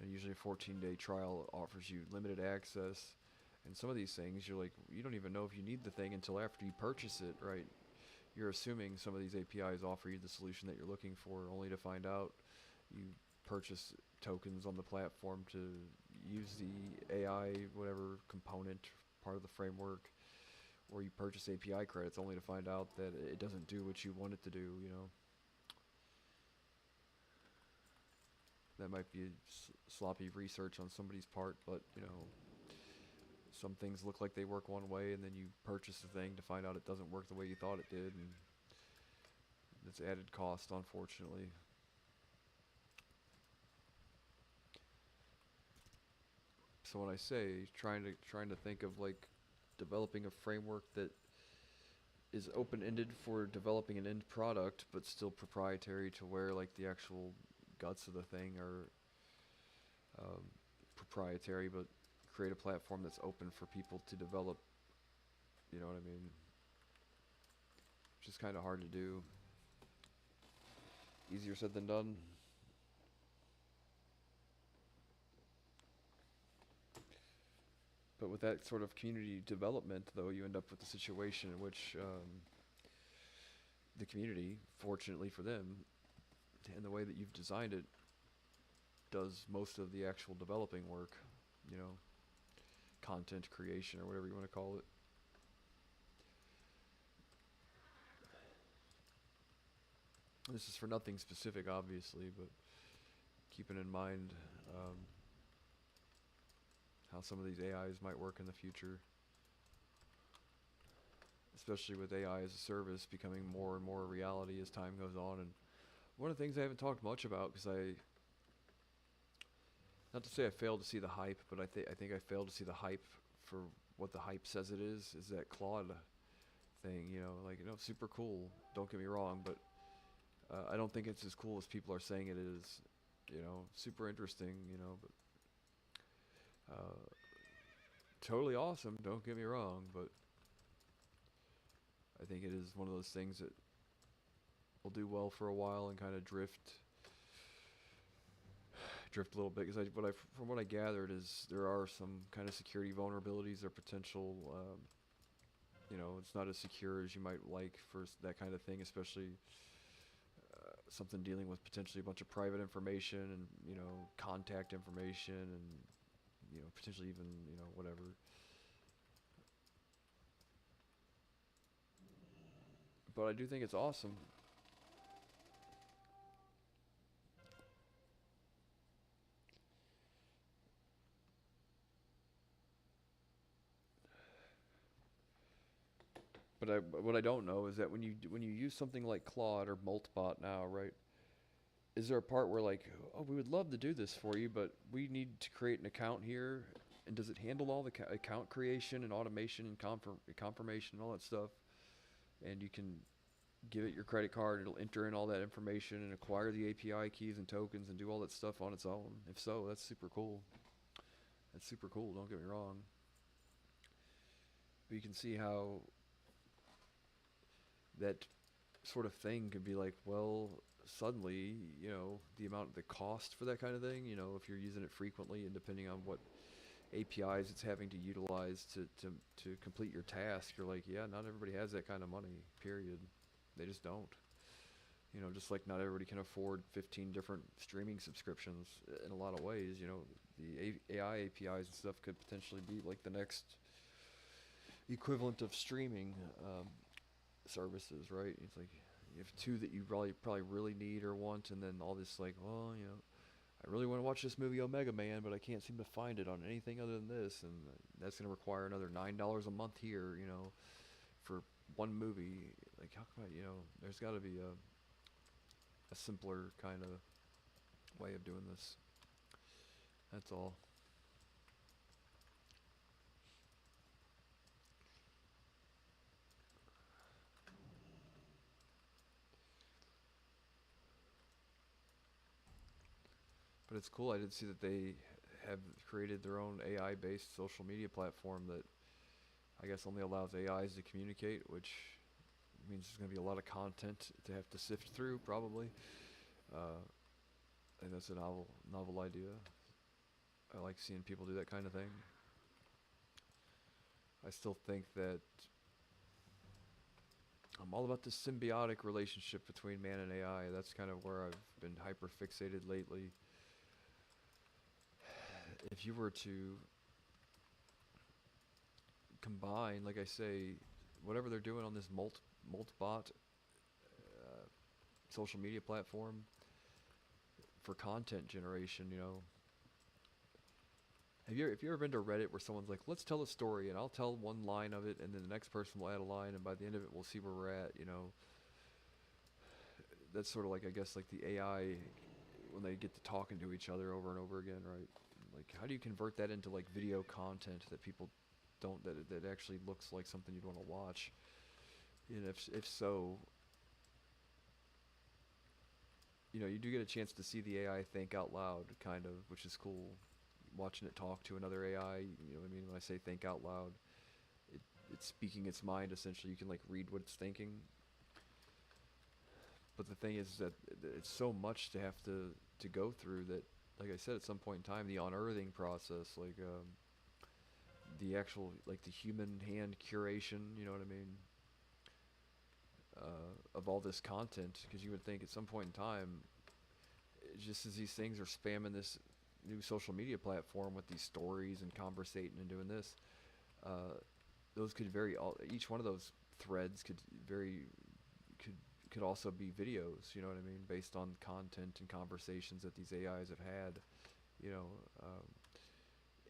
And usually a 14-day trial offers you limited access. And some of these things, you're like, you don't even know if you need the thing until after you purchase it, right? You're assuming some of these APIs offer you the solution that you're looking for, only to find out you purchase tokens on the platform to use the AI, whatever component, part of the framework, or you purchase API credits only to find out that it doesn't do what you want it to do, you know? That might be sloppy research on somebody's part, but, you know, some things look like they work one way, and then you purchase the thing to find out it doesn't work the way you thought it did, and it's added cost, unfortunately. So when I say trying to think of like developing a framework that is open-ended for developing an end product, but still proprietary to where like the actual guts of the thing are proprietary, but create a platform that's open for people to develop. You know what I mean? Which is kind of hard to do. Easier said than done. But with that sort of community development, though, you end up with a situation in which the community, fortunately for them, and the way that you've designed it, does most of the actual developing work, you know, content creation or whatever you want to call it. This is for nothing specific, obviously, but keeping in mind how some of these AIs might work in the future, especially with AI as a service becoming more and more a reality as time goes on. And one of the things I haven't talked much about, because not to say I failed to see the hype, but I think I failed to see the hype for what the hype says it is that Claude thing, you know, like, you know, super cool, don't get me wrong, but I don't think it's as cool as people are saying it is, you know, super interesting, you know, but totally awesome, don't get me wrong, but I think it is one of those things that will do well for a while and kind of drift a little bit, because from what I gathered is there are some kind of security vulnerabilities or potential, you know, it's not as secure as you might like for that kind of thing, especially something dealing with potentially a bunch of private information and, you know, contact information and, you know, potentially even, you know, whatever. But I do think it's awesome. But what I don't know is that when you use something like Claude or Multibot now, right? Is there a part where like, oh, we would love to do this for you, but we need to create an account here, and does it handle all the account creation and automation and confirmation and all that stuff? And you can give it your credit card, it'll enter in all that information and acquire the API keys and tokens and do all that stuff on its own. If so, that's super cool. That's super cool, don't get me wrong. But you can see how that sort of thing could be like, well, suddenly, you know, the amount of the cost for that kind of thing, you know, if you're using it frequently and depending on what APIs it's having to utilize to complete your task, you're like, yeah, not everybody has that kind of money, period. They just don't. You know, just like not everybody can afford 15 different streaming subscriptions in a lot of ways, you know, the AI APIs and stuff could potentially be like the next equivalent of streaming services, right? It's like you have two that you probably really need or want, and then all this like, well, you know, I really want to watch this movie Omega Man, but I can't seem to find it on anything other than this, and that's going to require another $9 a month here, you know, for one movie. Like, how come I, you know, there's got to be a simpler kind of way of doing this. That's all. But it's cool. I did see that they have created their own AI-based social media platform that I guess only allows AIs to communicate, which means there's going to be a lot of content to have to sift through, probably. Uh, and that's a novel idea. I like seeing people do that kind of thing. I still think that I'm all about this symbiotic relationship between man and AI. That's kind of where I've been hyper fixated lately. If you were to combine, like I say, whatever they're doing on this Multbot social media platform for content generation, if you ever been to Reddit where someone's like, let's tell a story, and I'll tell one line of it, and then the next person will add a line, and by the end of it, we'll see where we're at. That's sort of like, I guess, like the AI when they get to talking to each other over and over again, right? Like, how do you convert that into like video content that people don't that actually looks like something you'd want to watch? And if so, you do get a chance to see the AI think out loud, kind of, which is cool. Watching it talk to another AI, you know what I mean? When I say think out loud, it's speaking its mind, essentially. You can like read what it's thinking. But the thing is that it's so much to have to go through that, like I said, at some point in time, the unearthing process, like the actual, like the human hand curation, you know what I mean? Of all this content, because you would think at some point in time, just as these things are spamming this new social media platform with these stories and conversating and doing this, those could each one of those threads could also be videos, you know what I mean, based on content and conversations that these AIs have had, you know,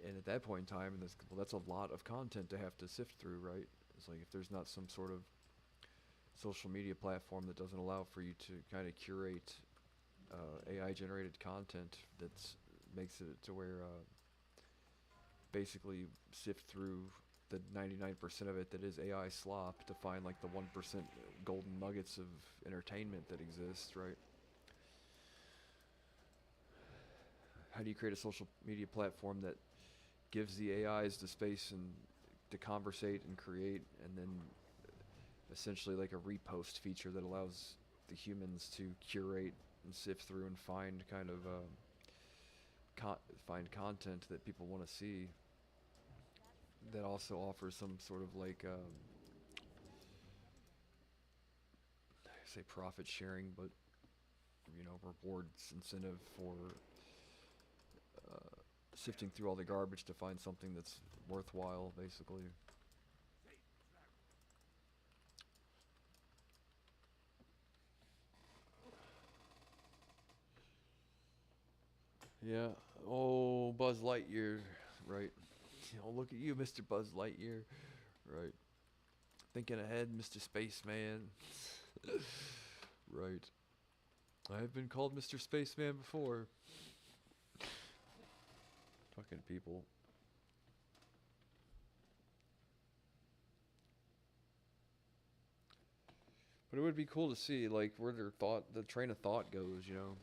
and at that point in time, that's a lot of content to have to sift through, right? It's like if there's not some sort of social media platform that doesn't allow for you to kind of curate AI generated content that makes it to where basically sift through the 99% of it that is AI slop to find like the 1% golden nuggets of entertainment that exists, right? How do you create a social media platform that gives the AIs the space and to conversate and create, and then essentially like a repost feature that allows the humans to curate and sift through and find kind of find content that people want to see, that also offers some sort of like say profit sharing, but rewards incentive for sifting through all the garbage to find something that's worthwhile, basically. Yeah. Oh, Buzz Lightyear. Right. Oh, look at you, Mr. Buzz Lightyear. Right. Thinking ahead, Mr. Spaceman. Right. I have been called Mr. Spaceman before. Fucking people. But it would be cool to see, like, where the train of thought goes. Ugh.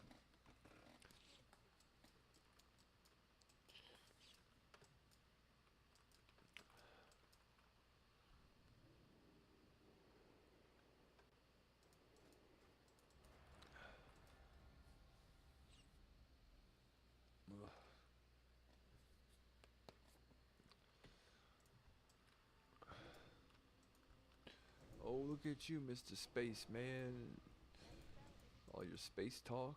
Oh, look at you, Mr. Spaceman. All your space talk.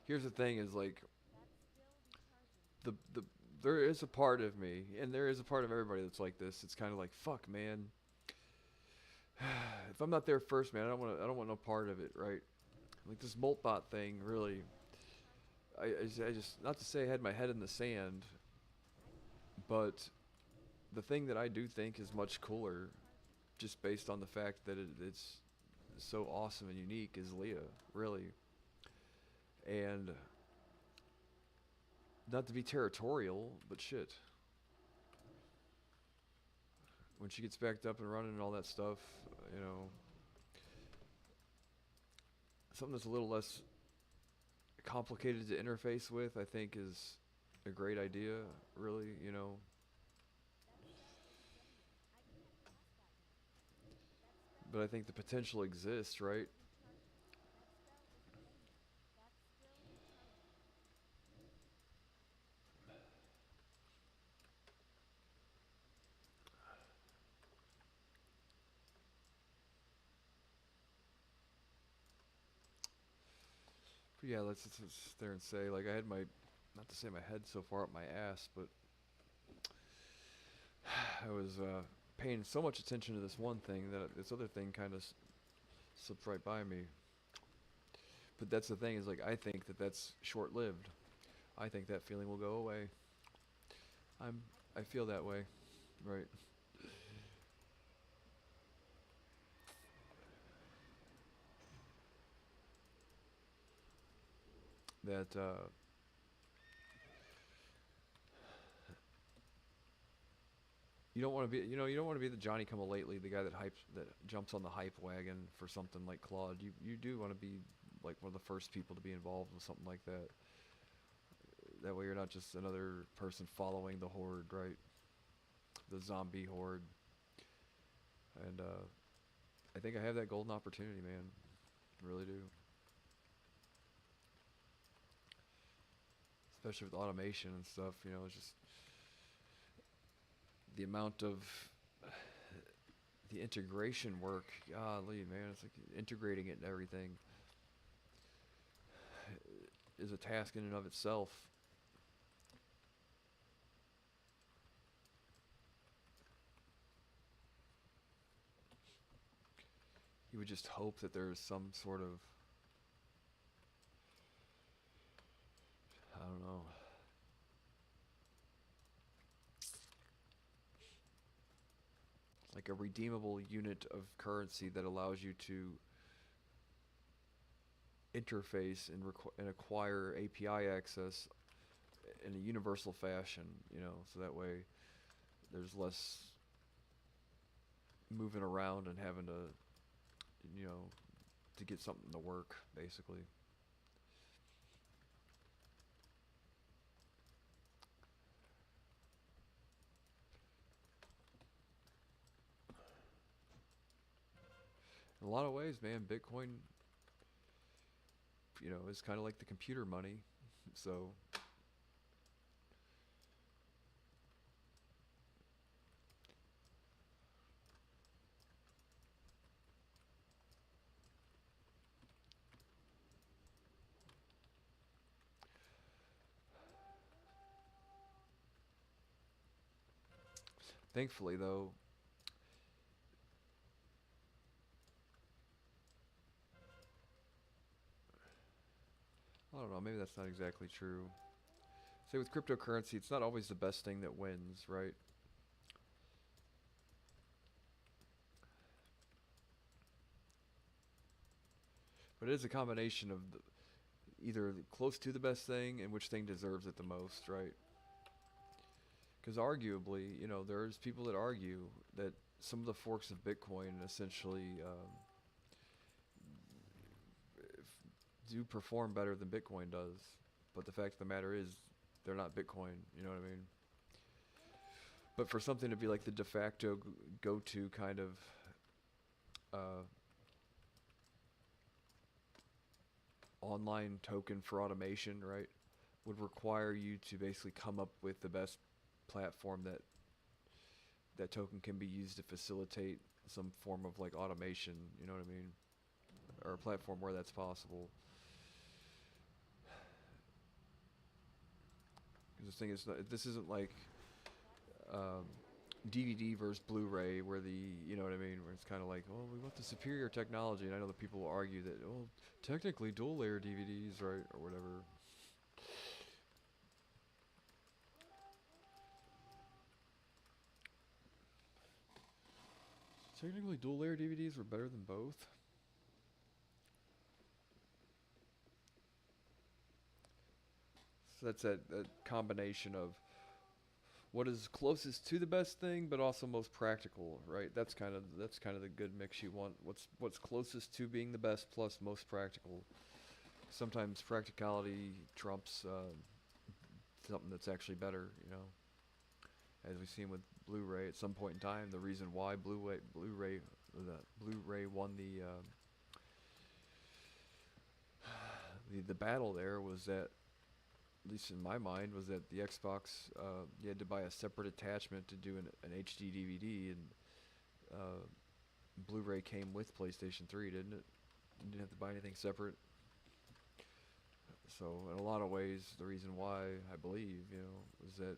Here's the thing: is like the there is a part of me, and there is a part of everybody that's like this. It's kind of like, fuck, man. If I'm not there first, man, I don't want no part of it, right? Like this Moltbot thing, really. I just, not to say I had my head in the sand, but the thing that I do think is much cooler, just based on the fact that it's so awesome and unique, is Leah, really. And not to be territorial, but shit. When she gets backed up and running and all that stuff, you know, something that's a little less complicated to interface with, I think, is a great idea. Really, you know. But I think the potential exists, right? But yeah, let's sit there and say, like, I had my, not to say my head so far up my ass, but I was paying so much attention to this one thing that this other thing kind of slipped right by me. But that's the thing is, like, I think that that's short-lived. I think that feeling will go away. I'm, I feel that way, right? That you don't want to be, you don't want to be the Johnny come lately, the guy that jumps on the hype wagon for something like Claude. You do want to be like one of the first people to be involved with something like that. That way, you're not just another person following the horde, right? The zombie horde. And I think I have that golden opportunity, man. I really do. Especially with automation and stuff. It's just the amount of the integration work. Golly, man, it's like integrating it and everything is a task in and of itself. You would just hope that there's some sort of, I don't know, like a redeemable unit of currency that allows you to interface and acquire API access in a universal fashion, so that way there's less moving around and having you know, to get something to work, basically. In a lot of ways, man, Bitcoin, is kind of like the computer money. So, thankfully, though, I don't know, maybe that's not exactly true. Say with cryptocurrency, it's not always the best thing that wins, right? But it is a combination of either close to the best thing and which thing deserves it the most, right? Because arguably, there's people that argue that some of the forks of Bitcoin essentially do perform better than Bitcoin does. But the fact of the matter is, they're not Bitcoin. You know what I mean? But for something to be like the de facto go-to kind of uh, online token for automation, right, would require you to basically come up with the best platform that token can be used to facilitate some form of like automation. You know what I mean? Or a platform where that's possible. Because the thing is, this isn't like um, DVD versus Blu-ray, where you know what I mean, where it's kind of like, oh, we want the superior technology, and I know that people will argue that, oh, technically dual-layer DVDs, right, or whatever. Technically, dual-layer DVDs were better than both. So that's that combination of what is closest to the best thing, but also most practical, right? That's kind of the good mix you want. What's closest to being the best plus most practical. Sometimes practicality trumps something that's actually better, you know. As we've seen with Blu-ray, at some point in time, the reason why Blu-ray won the battle there was that, at least in my mind, was that the Xbox, you had to buy a separate attachment to do an HD DVD, and Blu-ray came with PlayStation 3, didn't it? You didn't have to buy anything separate. So in a lot of ways, the reason why I believe, you know, was that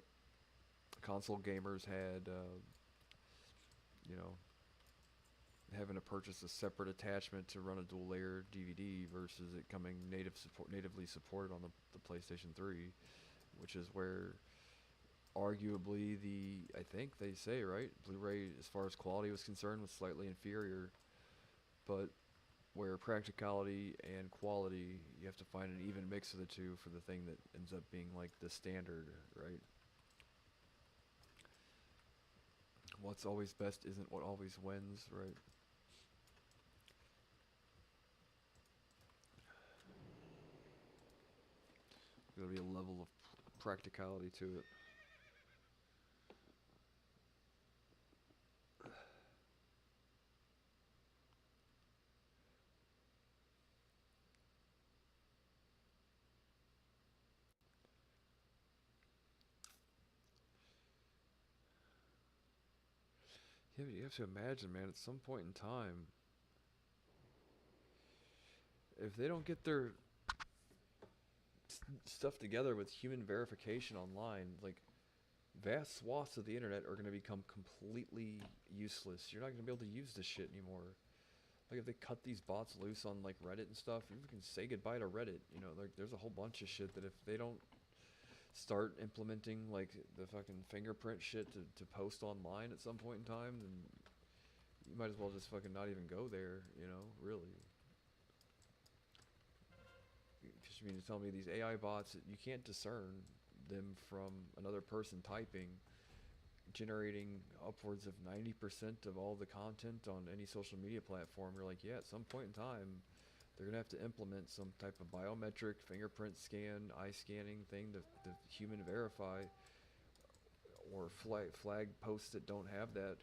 console gamers had, you know, having to purchase a separate attachment to run a dual layer DVD versus it coming natively supported on the PlayStation 3, which is where arguably I think they say, right, Blu-ray as far as quality was concerned was slightly inferior, but where practicality and quality, you have to find an even mix of the two for the thing that ends up being like the standard, right? What's always best isn't what always wins, right? There'll be a level of practicality to it. Yeah, but you have to imagine, man, at some point in time, if they don't get their stuff together with human verification online, like vast swaths of the internet are going to become completely useless. You're not going to be able to use this shit anymore. Like if they cut these bots loose on like Reddit and stuff, you can say goodbye to Reddit. You know, like there's a whole bunch of shit that if they don't start implementing like the fucking fingerprint shit to post online at some point in time, then you might as well just fucking not even go there, you know, really. Because you mean to tell me these AI bots, you can't discern them from another person typing, generating upwards of 90% of all the content on any social media platform. You're like, yeah, at some point in time, they're going to have to implement some type of biometric fingerprint scan, eye scanning thing to human verify, or flag posts that don't have that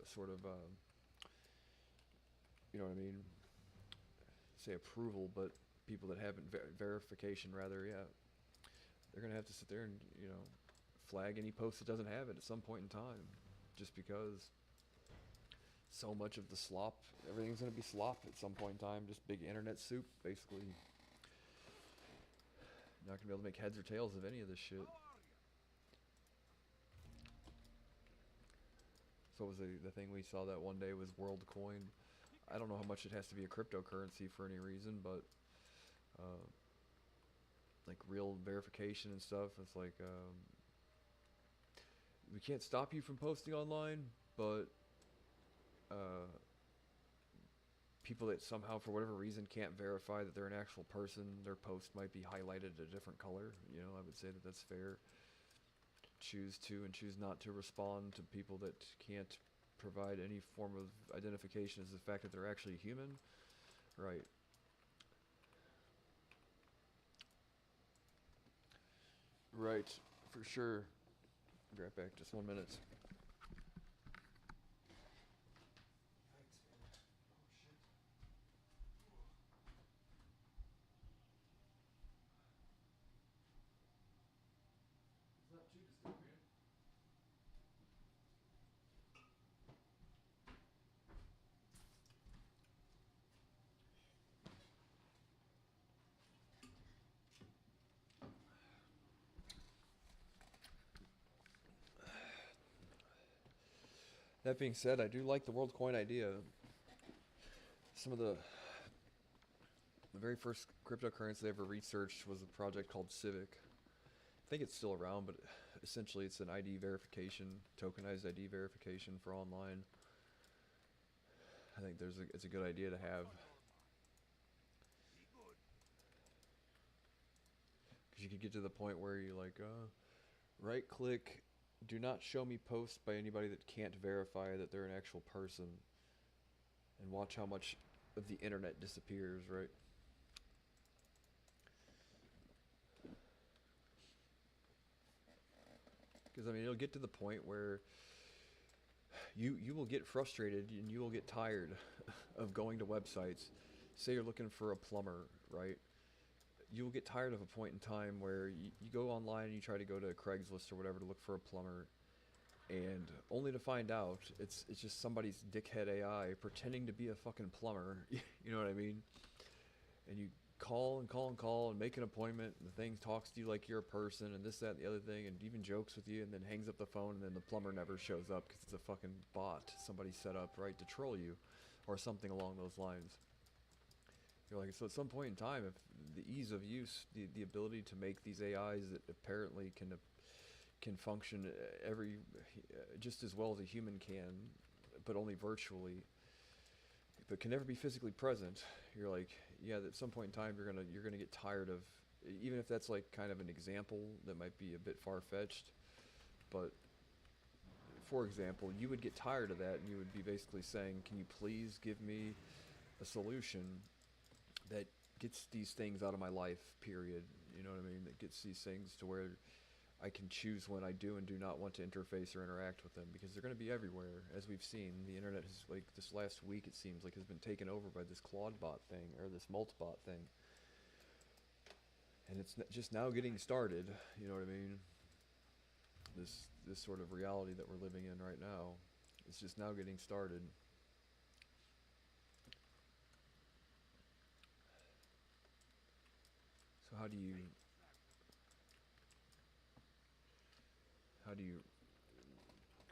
sort of, you know what I mean, say approval, but people that haven't verification rather, yeah, they're going to have to sit there and, you know, flag any post that doesn't have it at some point in time, just because so much of the slop, everything's going to be slop at some point in time, just big internet soup, basically. Not going to be able to make heads or tails of any of this shit. So was the thing we saw that one day was WorldCoin. I don't know how much it has to be a cryptocurrency for any reason, but like real verification and stuff, it's like we can't stop you from posting online, but people that somehow for whatever reason can't verify that they're an actual person, their post might be highlighted a different color. You know, I would say that that's fair. Choose to and choose not to respond to people that can't provide any form of identification as the fact that they're actually human. Right. Right, for sure. Be right back, just 1 minute. That being said, I do like the WorldCoin idea. Some of the very first cryptocurrency I ever researched was a project called Civic. I think it's still around, but essentially it's an ID verification, tokenized ID verification for online. I think it's a good idea to have. Because you could get to the point where you're like, right click, do not show me posts by anybody that can't verify that they're an actual person, and watch how much of the internet disappears, right? Because I mean, it'll get to the point where you will get frustrated and you will get tired of going to websites. Say you're looking for a plumber, right? You will get tired of a point in time where you go online and you try to go to Craigslist or whatever to look for a plumber, and only to find out it's just somebody's dickhead AI pretending to be a fucking plumber. You know what I mean? And you call and call and call and make an appointment, and the thing talks to you like you're a person and this, that, and the other thing, and even jokes with you, and then hangs up the phone, and then the plumber never shows up because it's a fucking bot somebody set up, right, to troll you or something along those lines. You're like, so at some point in time, if the ease of use, the ability to make these AIs that apparently can function every just as well as a human can, but only virtually, but can never be physically present. You're like, yeah, at some point in time, you're gonna get tired of, even if that's like kind of an example that might be a bit far fetched, but for example, you would get tired of that, and you would be basically saying, can you please give me a solution that gets these things out of my life, period. You know what I mean? That gets these things to where I can choose when I do and do not want to interface or interact with them, because they're going to be everywhere. As we've seen, the internet has, like, this last week, it seems like, has been taken over by this Claude bot thing, or this Multibot thing. And it's just now getting started, you know what I mean? This sort of reality that we're living in right now, it's just now getting started. So how do you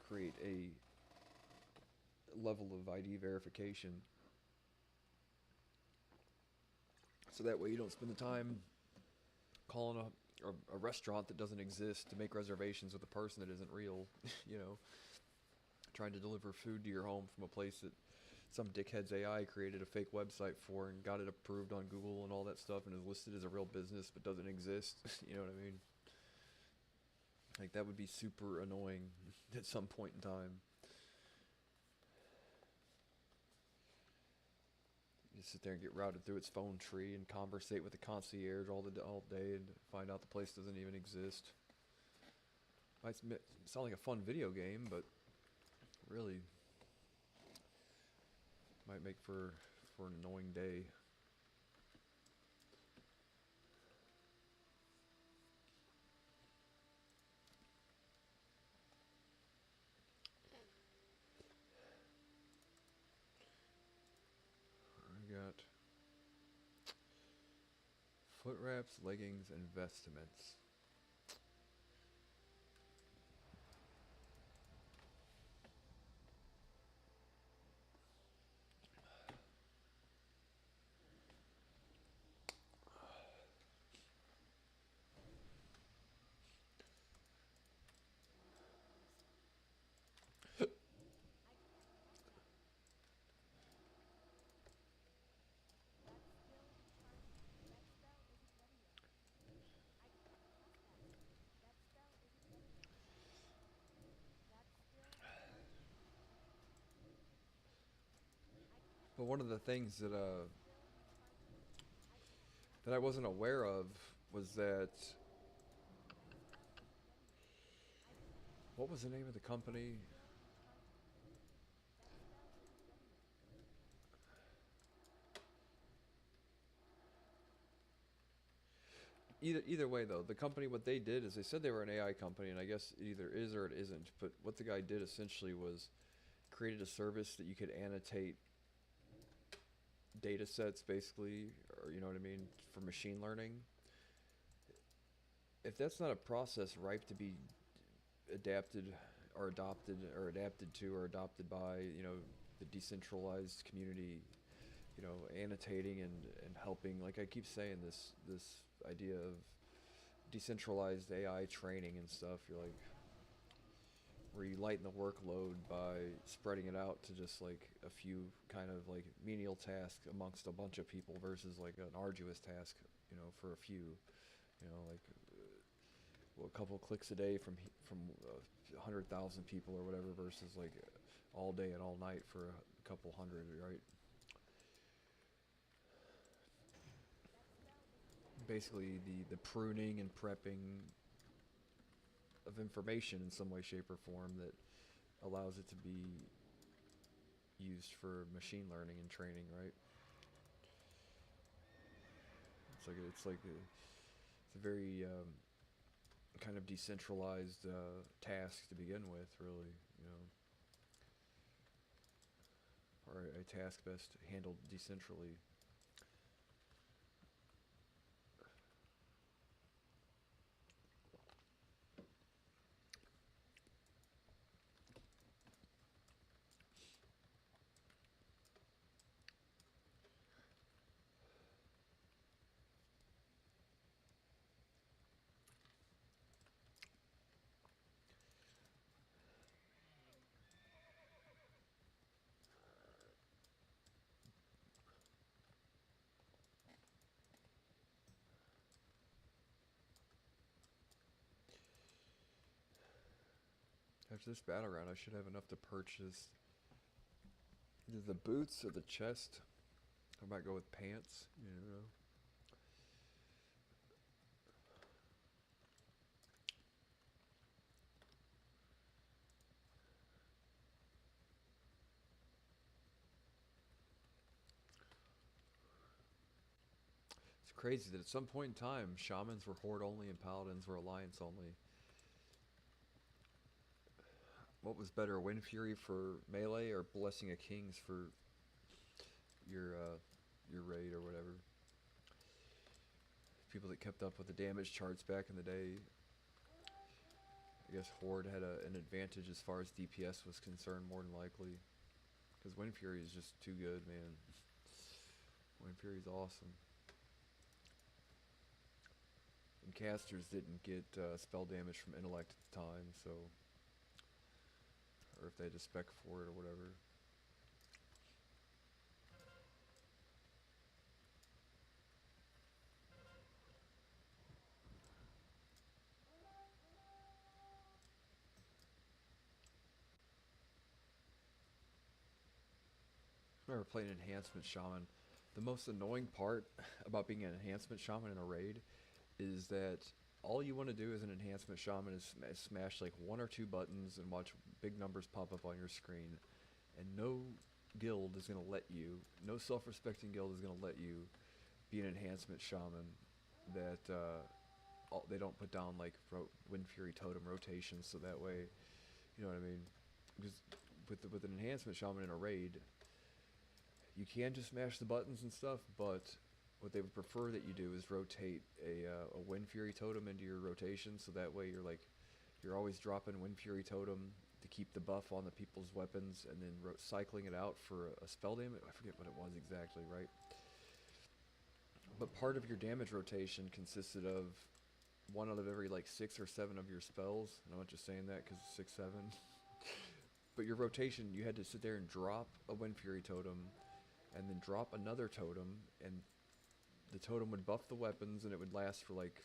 create a level of ID verification so that way you don't spend the time calling a restaurant that doesn't exist to make reservations with a person that isn't real, you know, trying to deliver food to your home from a place that some dickhead's AI created a fake website for and got it approved on Google and all that stuff and is listed as a real business but doesn't exist. You know what I mean? Like, that would be super annoying at some point in time. You sit there and get routed through its phone tree and conversate with the concierge all day and find out the place doesn't even exist. Might sound like a fun video game, but really might make for an annoying day. I got foot wraps, leggings, and vestments. But one of the things that I wasn't aware of was that, what was the name of the company? Either way though, the company, what they did is they said they were an AI company, and I guess it either is or it isn't. But what the guy did essentially was created a service that you could annotate data sets, basically, or you know what I mean, for machine learning. If that's not a process ripe to be adapted or adapted to or adopted by, you know, the decentralized community, you know, annotating and helping, like I keep saying, this idea of decentralized AI training and stuff, you're like, where you lighten the workload by spreading it out to just like a few kind of like menial tasks amongst a bunch of people versus like an arduous task, you know, for a few, you know, like a couple clicks a day from 100,000 people or whatever versus like all day and all night for a couple hundred, right? Basically, the pruning and prepping of information in some way, shape, or form that allows it to be used for machine learning and training, right? It's a very kind of decentralized task to begin with, really, you know, or a task best handled decentrally. After this battle round, I should have enough to purchase either the boots or the chest. I might go with pants, you know. It's crazy that at some point in time, shamans were horde only and paladins were alliance only. What was better, Wind Fury for melee or Blessing of Kings for your uh, your raid or whatever? People that kept up with the damage charts back in the day, I guess Horde had an advantage as far as DPS was concerned, more than likely. Because Wind Fury is just too good, man. Wind Fury's awesome. And casters didn't get spell damage from intellect at the time, so, or if they had to spec for it or whatever. I remember playing Enhancement Shaman. The most annoying part about being an Enhancement Shaman in a raid is that all you want to do as an Enhancement Shaman is smash like one or two buttons and watch big numbers pop up on your screen. And no guild is going to let you, no self-respecting guild is going to let you be an Enhancement Shaman that they don't put down like Wind Fury Totem rotations, so that way, you know what I mean? Because with an Enhancement Shaman in a raid, you can just smash the buttons and stuff, but what they would prefer that you do is rotate a Wind Fury Totem into your rotation, so that way you're always dropping Wind Fury Totem to keep the buff on the people's weapons, and then cycling it out for a spell damage. I forget what it was exactly, right? But part of your damage rotation consisted of one out of every like 6 or 7 of your spells, and I'm not just saying that because 6, 7. But your rotation, you had to sit there and drop a Wind Fury Totem, and then drop another totem, and the totem would buff the weapons, and it would last for like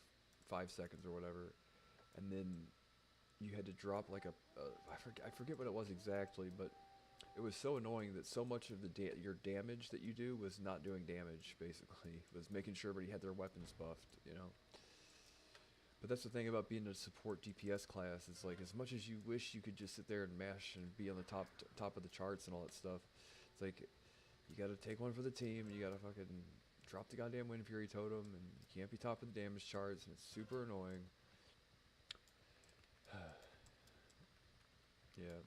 5 seconds or whatever. And then you had to drop like I forget what it was exactly, but it was so annoying that so much of your damage that you do was not doing damage. Basically, it was making sure everybody had their weapons buffed, you know. But that's the thing about being a support DPS class. It's like, as much as you wish you could just sit there and mash and be on the top of the charts and all that stuff, it's like, you gotta take one for the team, and you gotta fucking drop the goddamn Wind Fury Totem, and you can't be top of the damage charts, and it's super annoying. Yeah,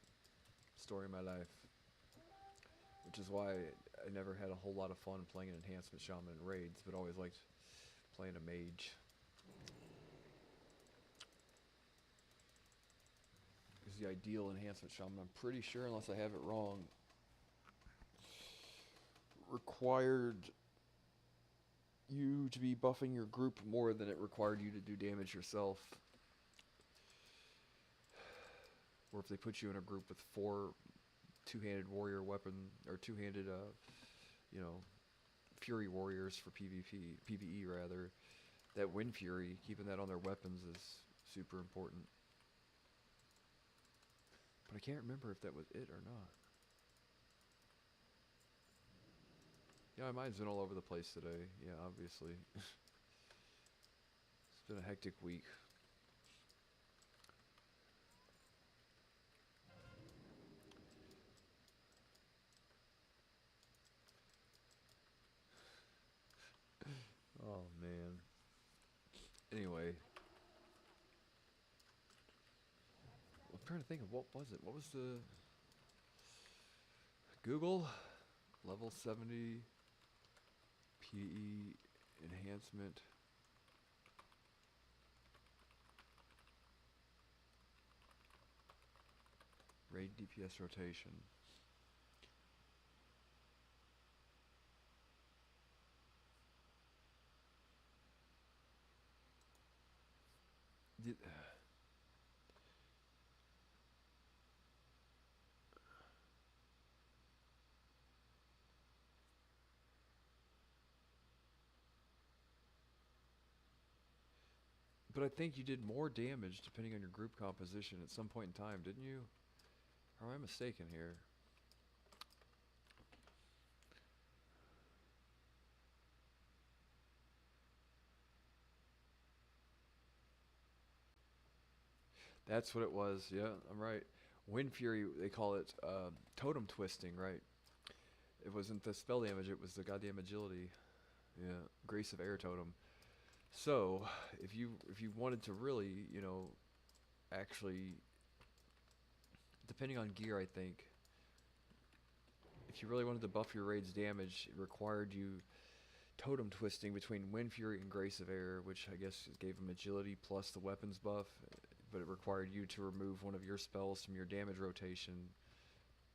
story of my life. Which is why I never had a whole lot of fun playing an Enhancement Shaman in raids, but always liked playing a mage. Because the ideal Enhancement Shaman, I'm pretty sure, unless I have it wrong, required you to be buffing your group more than it required you to do damage yourself. Or if they put you in a group with 4 two-handed warrior weapon, or two-handed, you know, Fury warriors for PvE rather, that Wind Fury, keeping that on their weapons is super important. But I can't remember if that was it or not. Yeah, my mind's been all over the place today. Yeah, obviously. It's been a hectic week. Oh, man. Anyway, I'm trying to think of what was it? What was the Google level 70 PE enhancement? Raid DPS rotation. Did, but I think you did more damage depending on your group composition at some point in time, didn't you? Or am I mistaken here? That's what it was. Yeah, I'm right. Wind Fury, they call it totem twisting, right? It wasn't the spell damage, it was the goddamn agility. Yeah, Grace of Air totem. So, if you wanted to really, actually, depending on gear, I think, if you really wanted to buff your raid's damage, it required you totem twisting between Wind Fury and Grace of Air, which I guess gave him agility plus the weapons buff, but it required you to remove one of your spells from your damage rotation.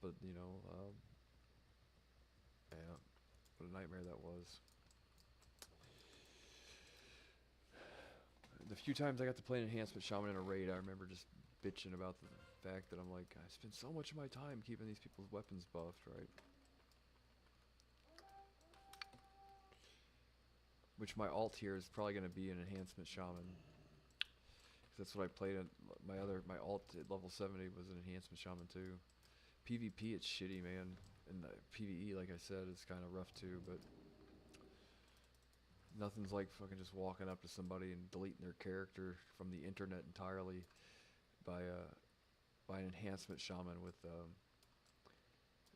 But, yeah, what a nightmare that was. The few times I got to play an enhancement shaman in a raid, I remember just bitching about the fact that I'm like, I spend so much of my time keeping these people's weapons buffed, right? Which my alt here is probably going to be an enhancement shaman. Cause that's what I played at my alt at level 70 was an enhancement shaman too. PvP it's shitty, man. And PvE, like I said, is kind of rough too, but nothing's like fucking just walking up to somebody and deleting their character from the internet entirely by an enhancement shaman with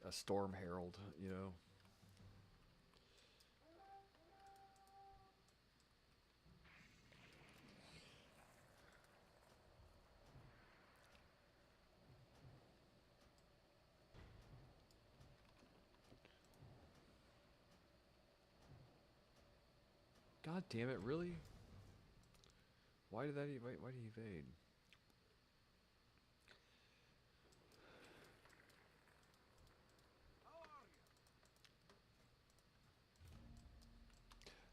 a storm herald, you know. God damn it, really? Why did that evade? Why did he evade?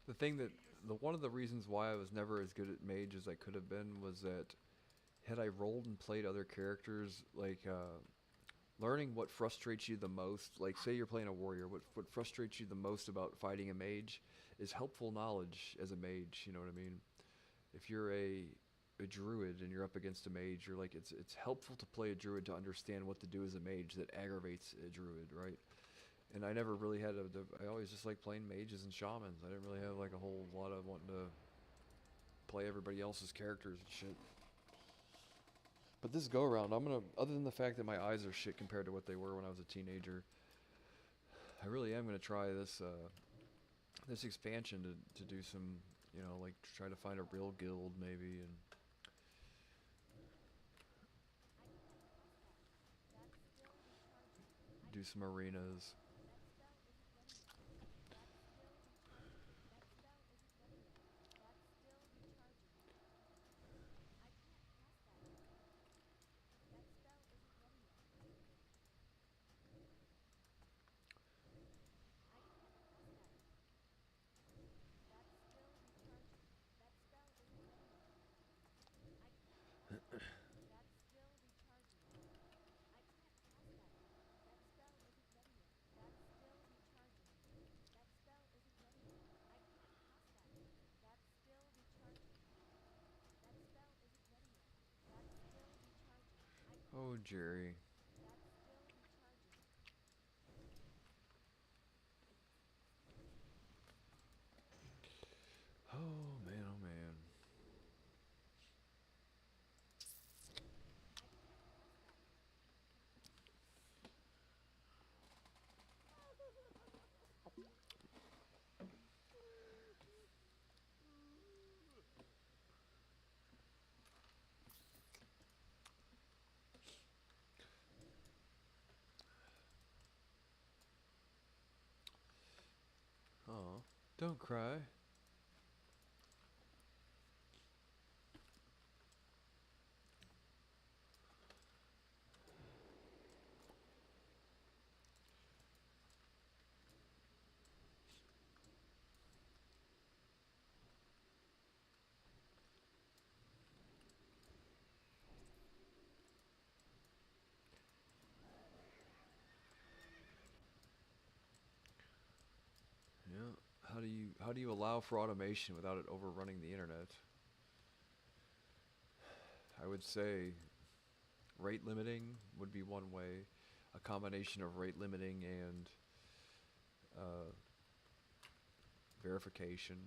The thing that one of the reasons why I was never as good at mage as I could have been was that had I rolled and played other characters, like learning what frustrates you the most, like say you're playing a warrior, what frustrates you the most about fighting a mage is helpful knowledge as a mage, you know what I mean? If you're a druid and you're up against a mage, you're like it's helpful to play a druid to understand what to do as a mage that aggravates a druid, right? And I never really had I always just like playing mages and shamans. I didn't really have like a whole lot of wanting to play everybody else's characters and shit. But this go around, I'm gonna, other than the fact that my eyes are shit compared to what they were when I was a teenager, I really am gonna try this expansion to do some, like try to find a real guild maybe and do some arenas. Oh, Jerry. Oh, man, oh, man. Oh, don't cry. Yeah. How do you allow for automation without it overrunning the internet? I would say rate limiting would be one way. A combination of rate limiting and uh, verification.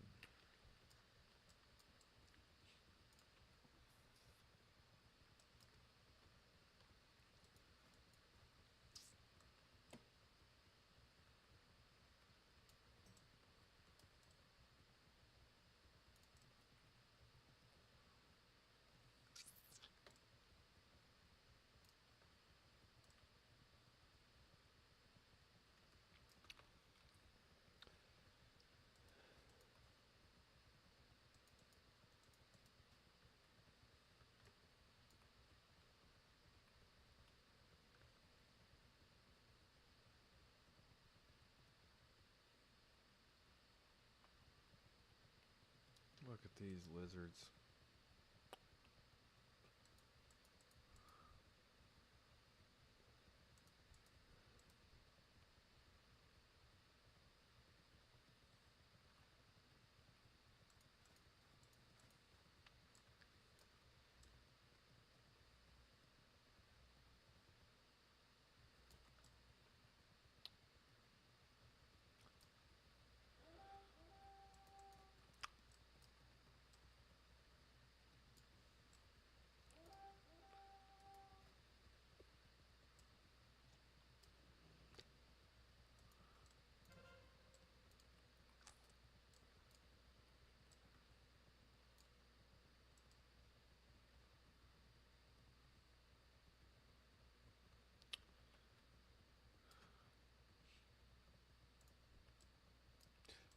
Look at these lizards.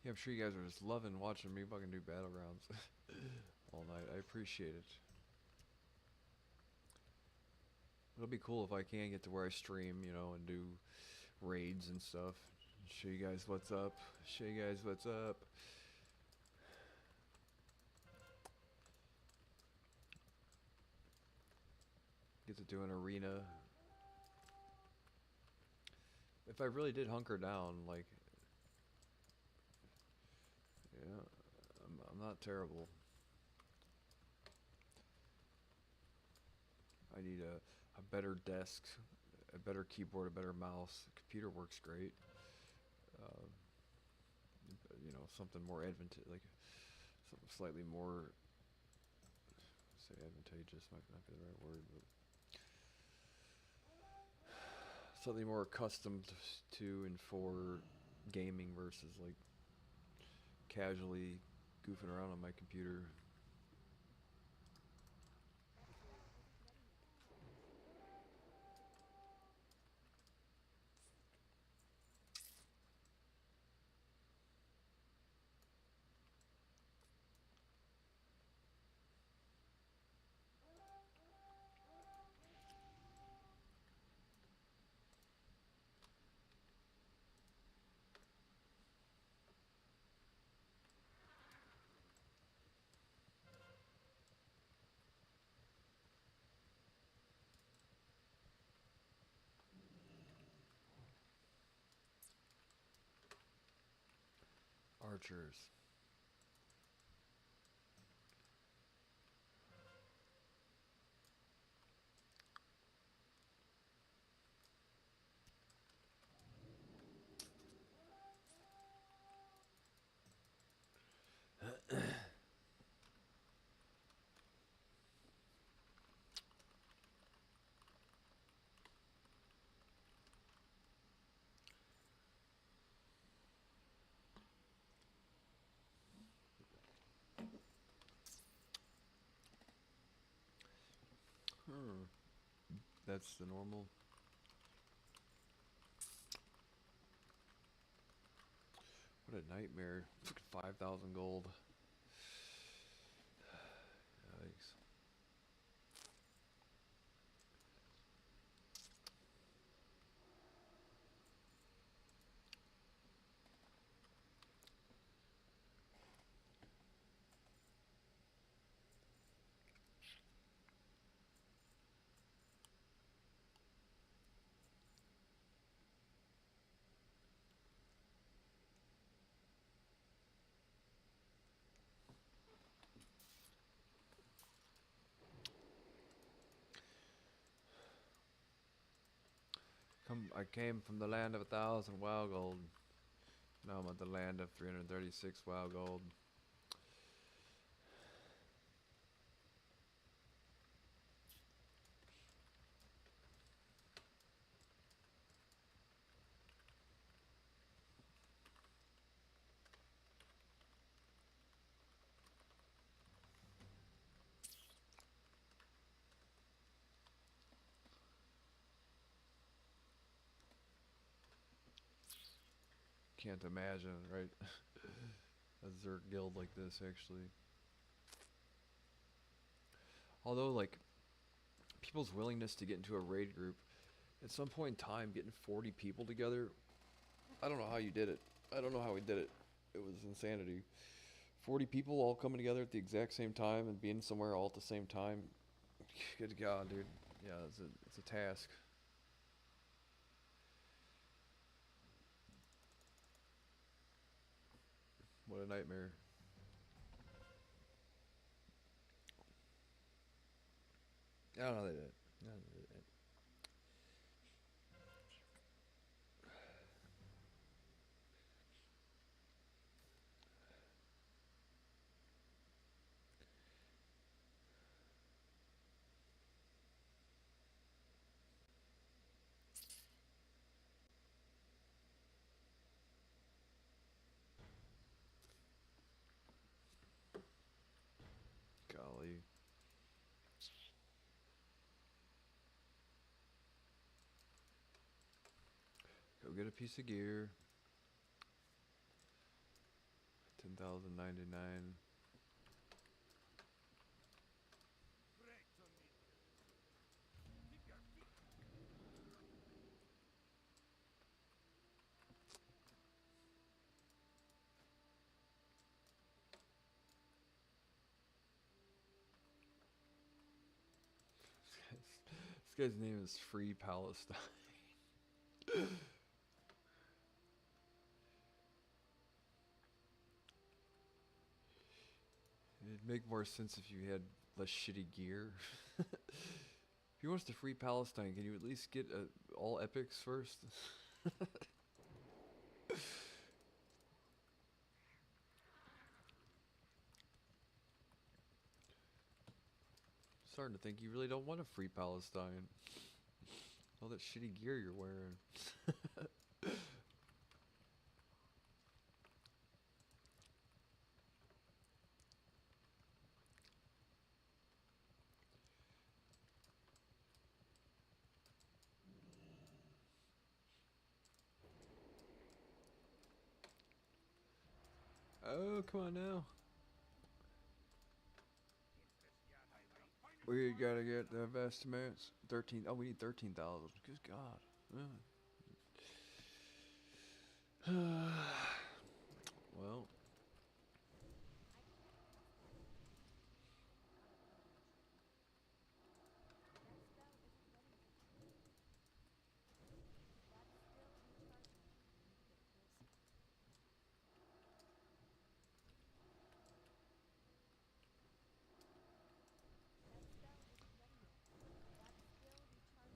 Yeah, I'm sure you guys are just loving watching me fucking do battlegrounds all night. I appreciate it. It'll be cool if I can get to where I stream, and do raids and stuff. Show you guys what's up. Show you guys what's up. Get to do an arena. If I really did hunker down, like, yeah, I'm not terrible. I need a better desk, a better keyboard, a better mouse. The computer works great. Uh, something more advantageous, like something slightly more, say advantageous might not be the right word, but something more accustomed to and for gaming versus like casually goofing around on my computer. Archers. Oh, that's the normal. What a nightmare. 5,000 gold. Yikes. I came from the land of 1,000 WoW gold. Now I'm at the land of 336 WoW gold. Can't imagine, right? A Zerg guild like this, actually. Although, like, people's willingness to get into a raid group, at some point in time, getting 40 people together, I don't know how you did it. I don't know how we did it. It was insanity. 40 people all coming together at the exact same time and being somewhere all at the same time. Good God, dude. Yeah, it's a task. What a nightmare. I don't know they did. I don't know they did. Golly. Go get a piece of gear. 10,099. This guy's name is Free Palestine. It'd make more sense if you had less shitty gear. If he wants to free Palestine, can you at least get all epics first? Starting to think you really don't want to free Palestine. All that shitty gear you're wearing. Oh, come on now. We gotta get the estimates. 13. Oh, we need 13,000. Good God. Well.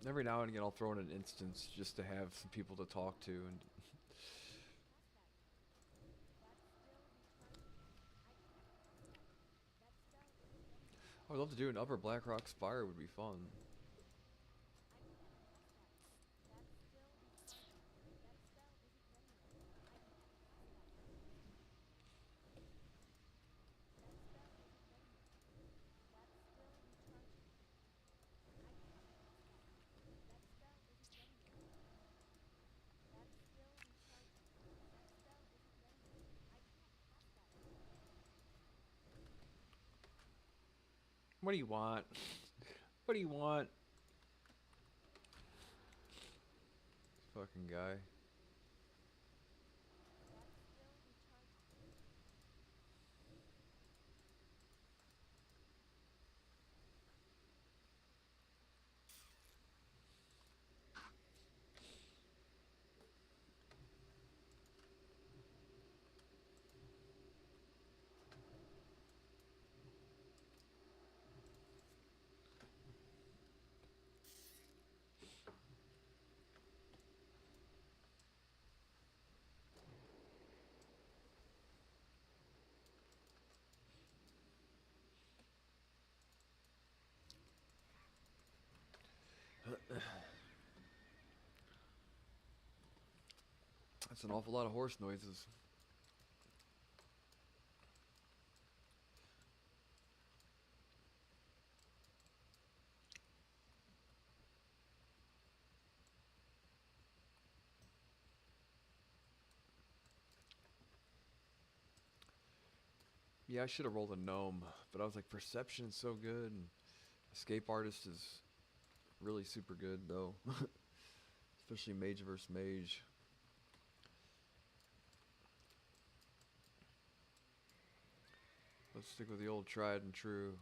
Every now and again I'll throw in an instance just to have some people to talk to, and I would love to do an Upper Blackrock Spire, would be fun. What do you want? What do you want? Fucking guy. That's an awful lot of horse noises. Yeah, I should have rolled a gnome, but I was like, perception's so good, and escape artist is really super good though, especially mage versus mage. Let's stick with the old tried and true.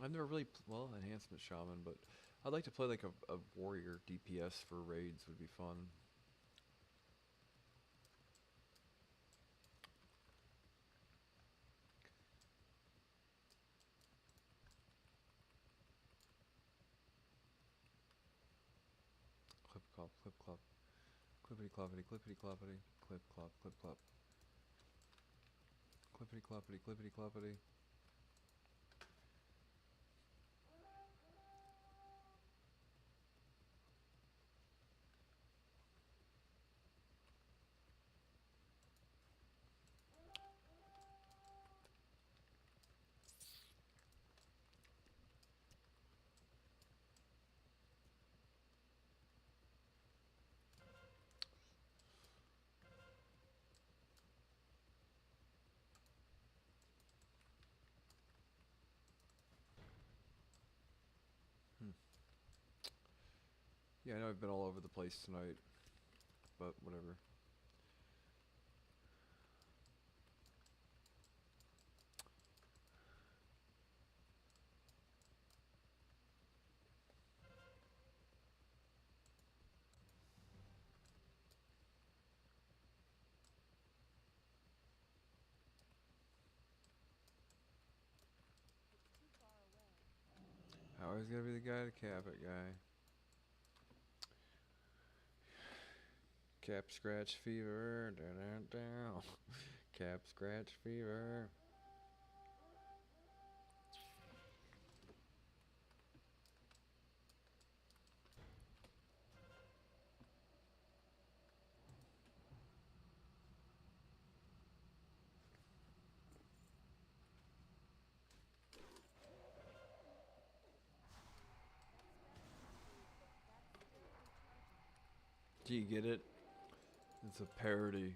I've never really, well, enhancement shaman, but I'd like to play like a warrior DPS for raids would be fun. Clip clop, clip clop, clippity cloppity, clippity cloppity, clip clop, clip clop, clippity cloppity, clippity cloppity. Hmm. Yeah, I know I've been all over the place tonight, but whatever. Always gotta be the guy to cap it, guy. Cap scratch fever, down, down, down. Cap scratch fever. Do you get it? It's a parody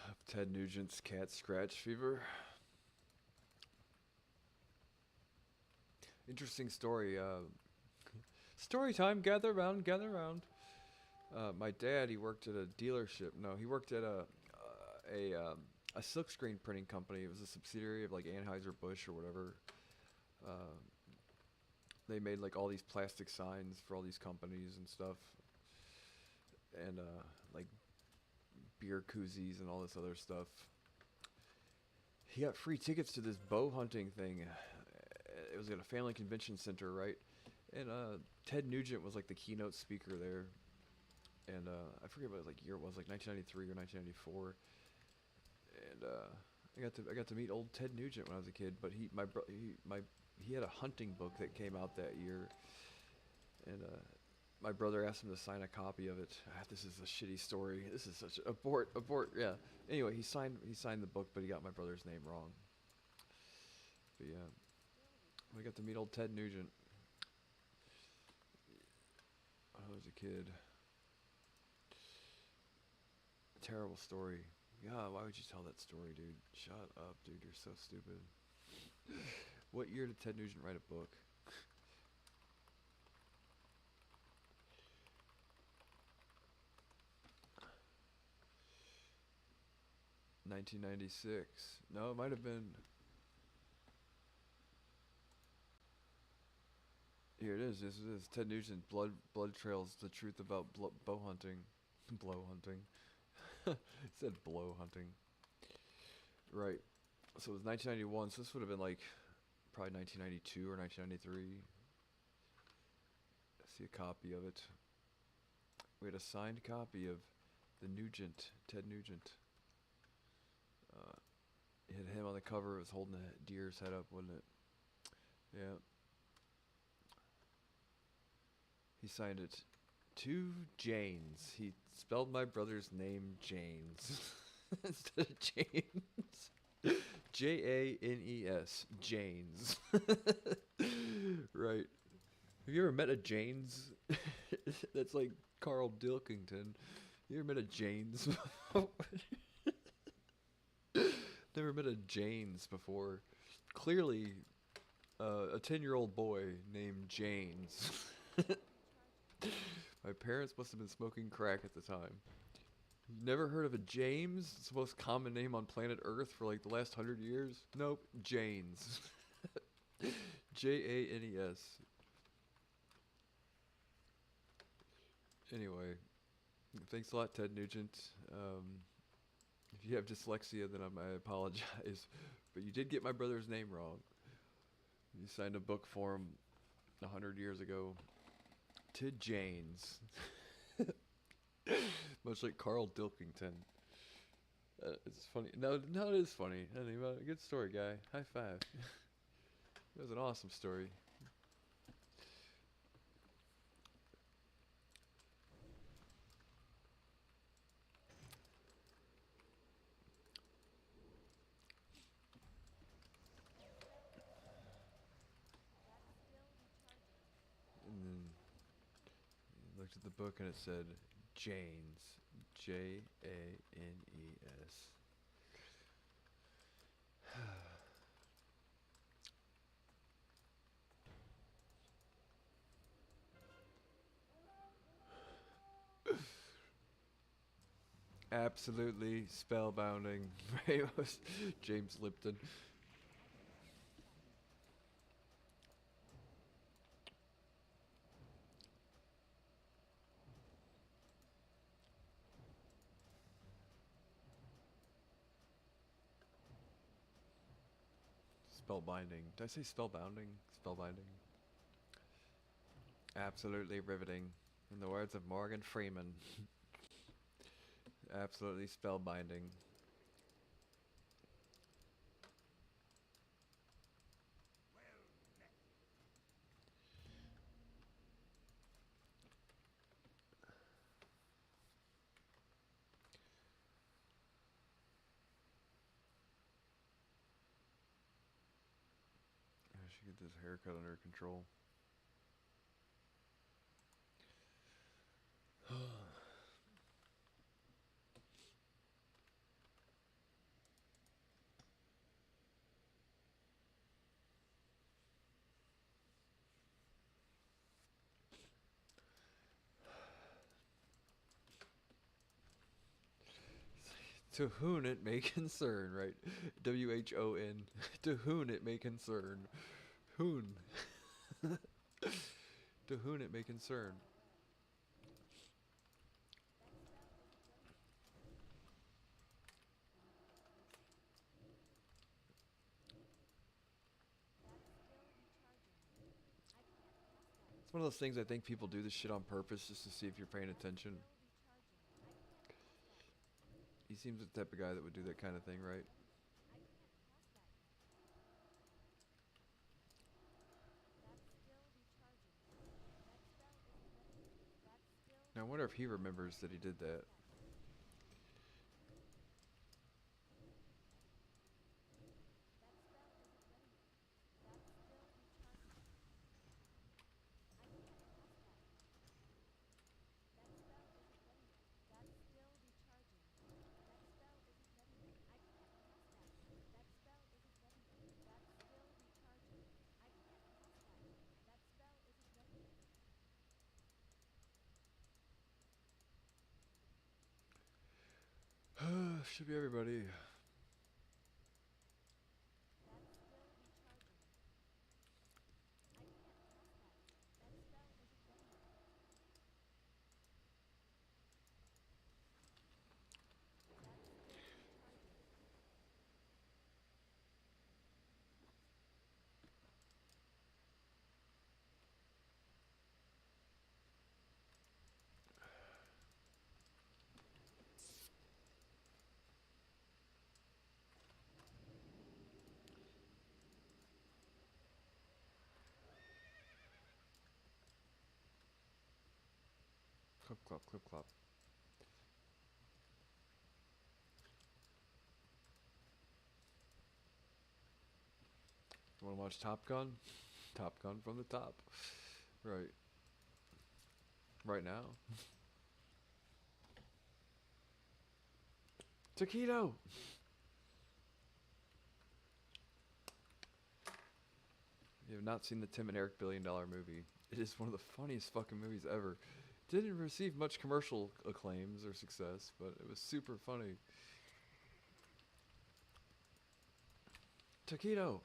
of Ted Nugent's Cat Scratch Fever. Interesting story. Story time. Gather round. Gather round. My dad, he worked at a dealership. No, he worked at a silkscreen printing company. It was a subsidiary of like Anheuser-Busch or whatever. Uh, they made like all these plastic signs for all these companies and stuff, and like beer koozies and all this other stuff. He got free tickets to this bow hunting thing. It was at a family convention center, right? And Ted Nugent was like the keynote speaker there. And I forget what like year it was, like 1993 or 1994. And I got to meet old Ted Nugent when I was a kid. But he had a hunting book that came out that year, and My brother asked him to sign a copy of it. This is a shitty story. This is such abort. Yeah. Anyway, he signed the book, but he got my brother's name wrong. But yeah, we got to meet old Ted Nugent. When I was a kid. Terrible story. God, why would you tell that story, dude? Shut up, dude. You're so stupid. What year did Ted Nugent write a book? 1996. No, it might have been. Here it is. This is Ted Nugent. Blood Trails: The Truth About Bow Hunting. Blow hunting. It said blow hunting. Right. So it was 1991. So this would have been like probably 1992 or 1993. I see a copy of it. We had a signed copy of the Nugent, Ted Nugent. It had him on the cover. It was holding a deer's head up, wasn't it? Yeah. He signed it to Janes. He spelled my brother's name Janes instead of James. Janes. Janes. Right. Have you ever met a Janes? That's like Carl Dilkington. You ever met a Janes? Never met a Janes before. Clearly, a 10-year-old boy named Janes. My parents must have been smoking crack at the time. Never heard of a James? It's the most common name on planet Earth for like the last 100 years. Nope, Janes. Janes. Anyway, thanks a lot, Ted Nugent. If you have dyslexia, then I apologize. But you did get my brother's name wrong. You signed a book for him 100 years ago. To Janes. Much like Carl Dilkington. It's funny. No, it is funny. Anyway, good story, guy. High five. It was an awesome story. And then I looked at the book and it said Janes. Janes. Absolutely spellbounding. James Lipton. Spellbinding. Did I say spellbounding? Spellbinding. Absolutely riveting. In the words of Morgan Freeman. Absolutely spellbinding. I should get this haircut under control. To whom it may concern, right? WHON. To whom it may concern. Hoon. To whom it may concern. It's one of those things I think people do this shit on purpose just to see if you're paying attention. He seems the type of guy that would do that kind of thing, right? Now I wonder if he remembers that he did that. Should be everybody. Clip clop, clip clop. You wanna watch Top Gun? Top Gun from the top. Right. Right now. Taquito! You have not seen the Tim and Eric $1 billion movie. It is one of the funniest fucking movies ever. Didn't receive much commercial acclaims or success, but it was super funny. Taquito!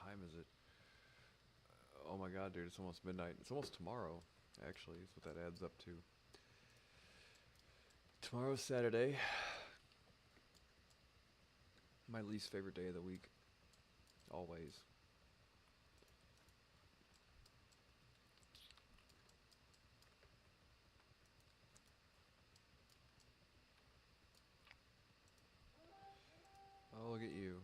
Time is it? Oh my god, dude, it's almost midnight. It's almost tomorrow, actually, is what that adds up to. Tomorrow's Saturday. My least favorite day of the week. Always. Oh, look at you.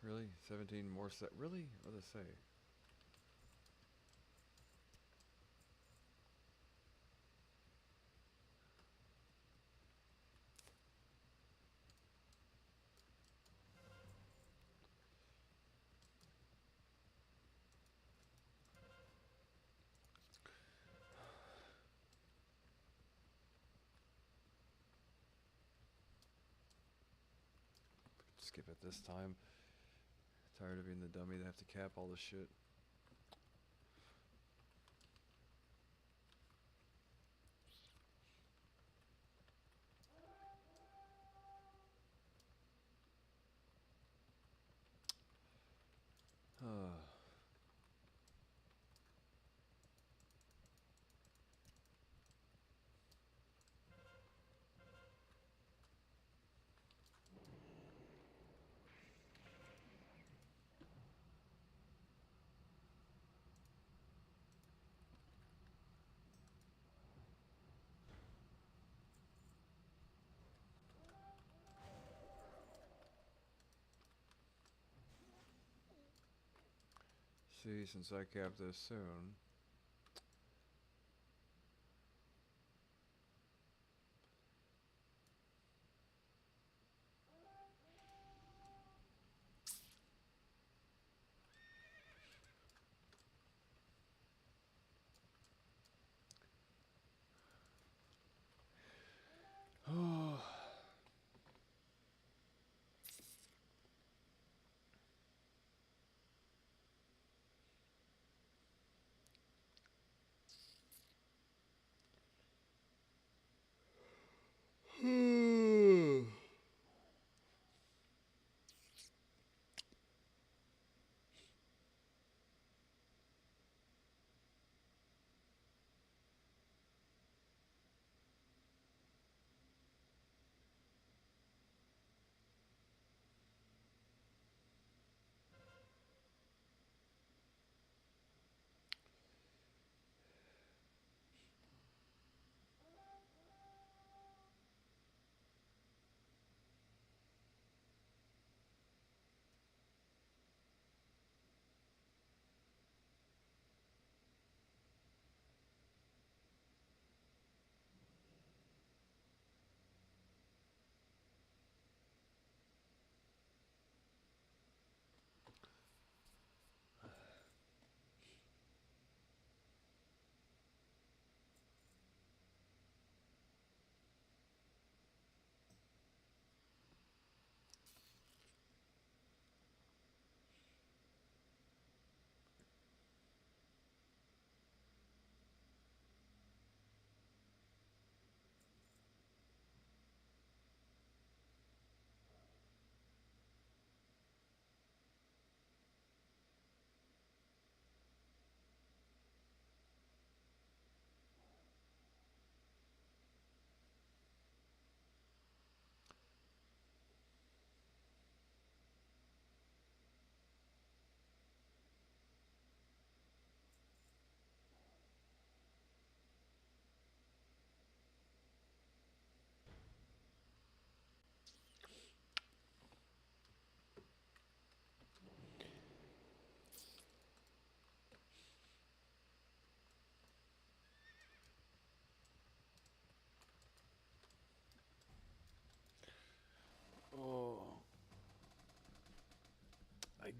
Really? 17 more set? Really? What does it say? Skip it this time. Tired of being the dummy that have to cap all this shit. See, since I cap this soon. Oh.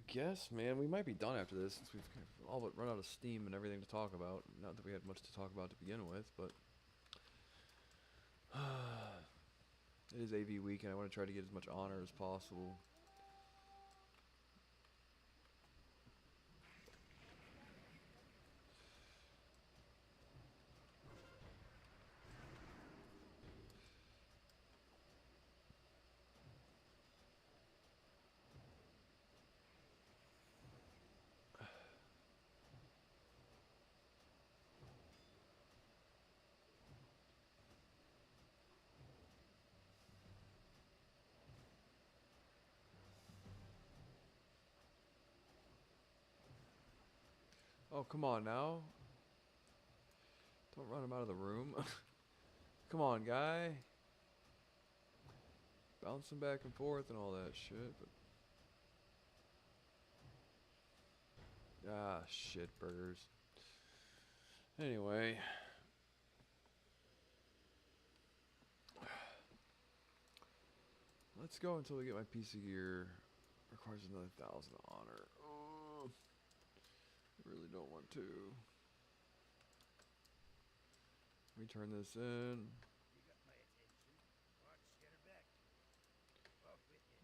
guess, man, we might be done after this since we've all but run out of steam and everything to talk about. Not that we had much to talk about to begin with, but it is AV week, and I want to try to get as much honor as possible. Oh, come on now. Don't run him out of the room. Come on, guy. Bouncing back and forth and all that shit, but... Ah, shit, burgers. Anyway. Let's go until we get my piece of gear. Requires another 1,000 honor. Oh, I really don't want to. Let me turn this in. You got my attention. Watch, get her back. Off with you.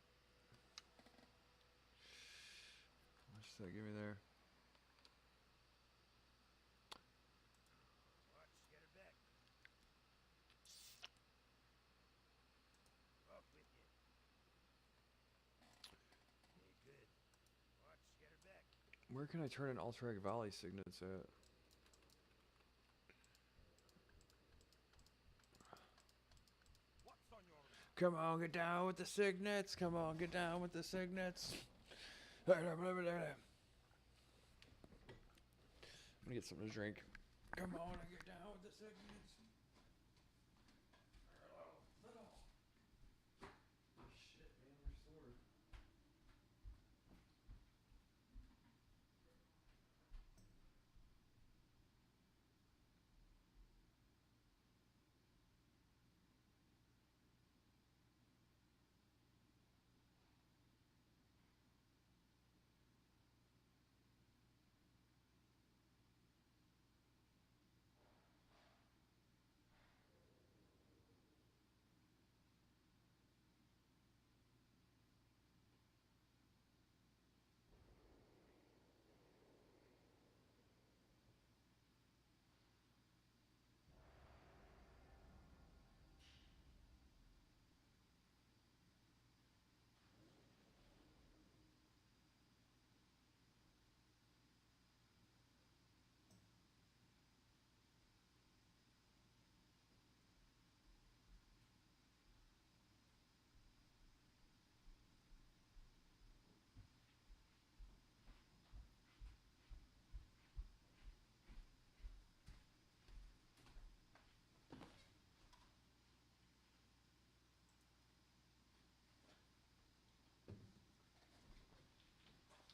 How much does that give me there? Watch, get her back. Off with you. Okay, good. Watch, get her back. Where can I turn in Alterac Valley signets at? What's on your mind? Come on, get down with the signets. Come on, get down with the signets. I'm gonna get something to drink. Come on and get down with the signets. Shit, man, where's sword?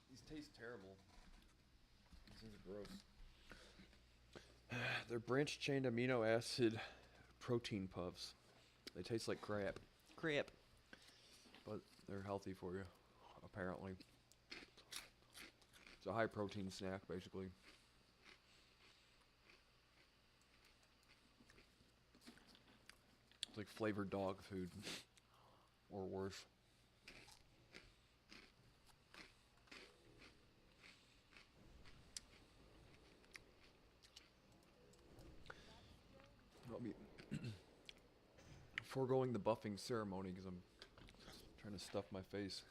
These taste terrible. These things are gross. They're branched chain amino acid protein puffs. They taste like crap. Crap. But they're healthy for you, apparently. It's a high protein snack, basically. It's like flavored dog food. Or worse. I'll be foregoing the buffing ceremony because I'm trying to stuff my face.